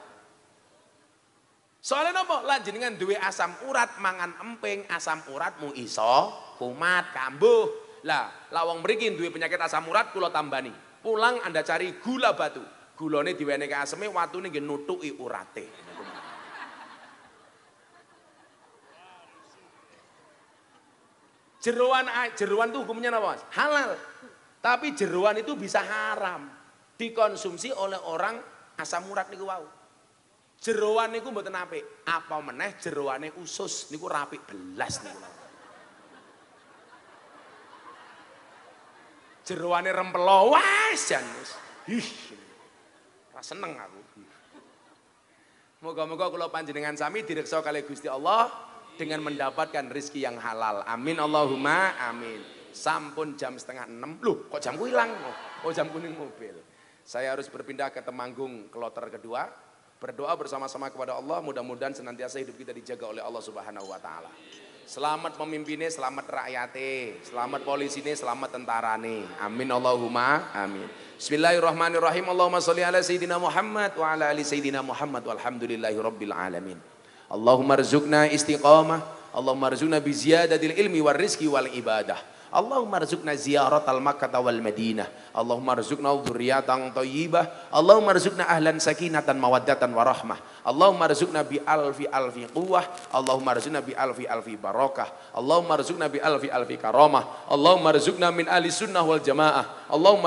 Soalnya nopo lan jenengan duwe asam urat mangan emping, asam uratmu iso kumat kambuh. Lah wong mriki duwe penyakit asam urat kula tambani. Pulang Anda cari gula batu. Gulane diwenehke aseme watune nggih nutuki urate. Jeroan itu hukumnya apa Mas? Halal. Tapi jeroan itu bisa haram. Dikonsumsi oleh orang asam urat niku wau. Jeroan niku mboten apik. Apa meneh jeroane usus niku rapik belas niku. Jeroane rempelo wes jan wis. Ora seneng aku. Moga-moga kula panjenengan sami direksa kalih Gusti Allah dengan mendapatkan rezeki yang halal. Amin Allahumma amin. Sampun jam 5:30. Loh, kok jamku hilang? Oh, jam kuning mobil. Saya harus berpindah ke Temanggung kloter kedua. Berdoa bersama-sama kepada Allah, mudah-mudahan senantiasa hidup kita dijaga oleh Allah Subhanahu wa taala. Selamat pemimpinnya, selamat rakyatnya, selamat polisinya, selamat tentarane. Amin Allahumma amin. Bismillahirrahmanirrahim. Allahumma sholli ala sayyidina Muhammad wa ala ali sayyidina Muhammad walhamdulillahi rabbil alamin. Allahumma rzuqna istiqamah, Allahumma rzuqna bi ziyadatil ilmi war rizqi wal ibadah. Allahumma rzuqna ziyaratal Makkah wal Madinah. Allahumma rzuqna dzurriyyatan thayyibah. Allahumma rzuqna ahlan sakinatan mawaddatan warahmah. Allahumma rzuqna bi alfi quwwah. Allahumma rzuqna bi alfi barakah. Allahumma rzuqna bi alfi karamah. Allahumma rzuqna min ahli sunnah wal jamaah. Allahumma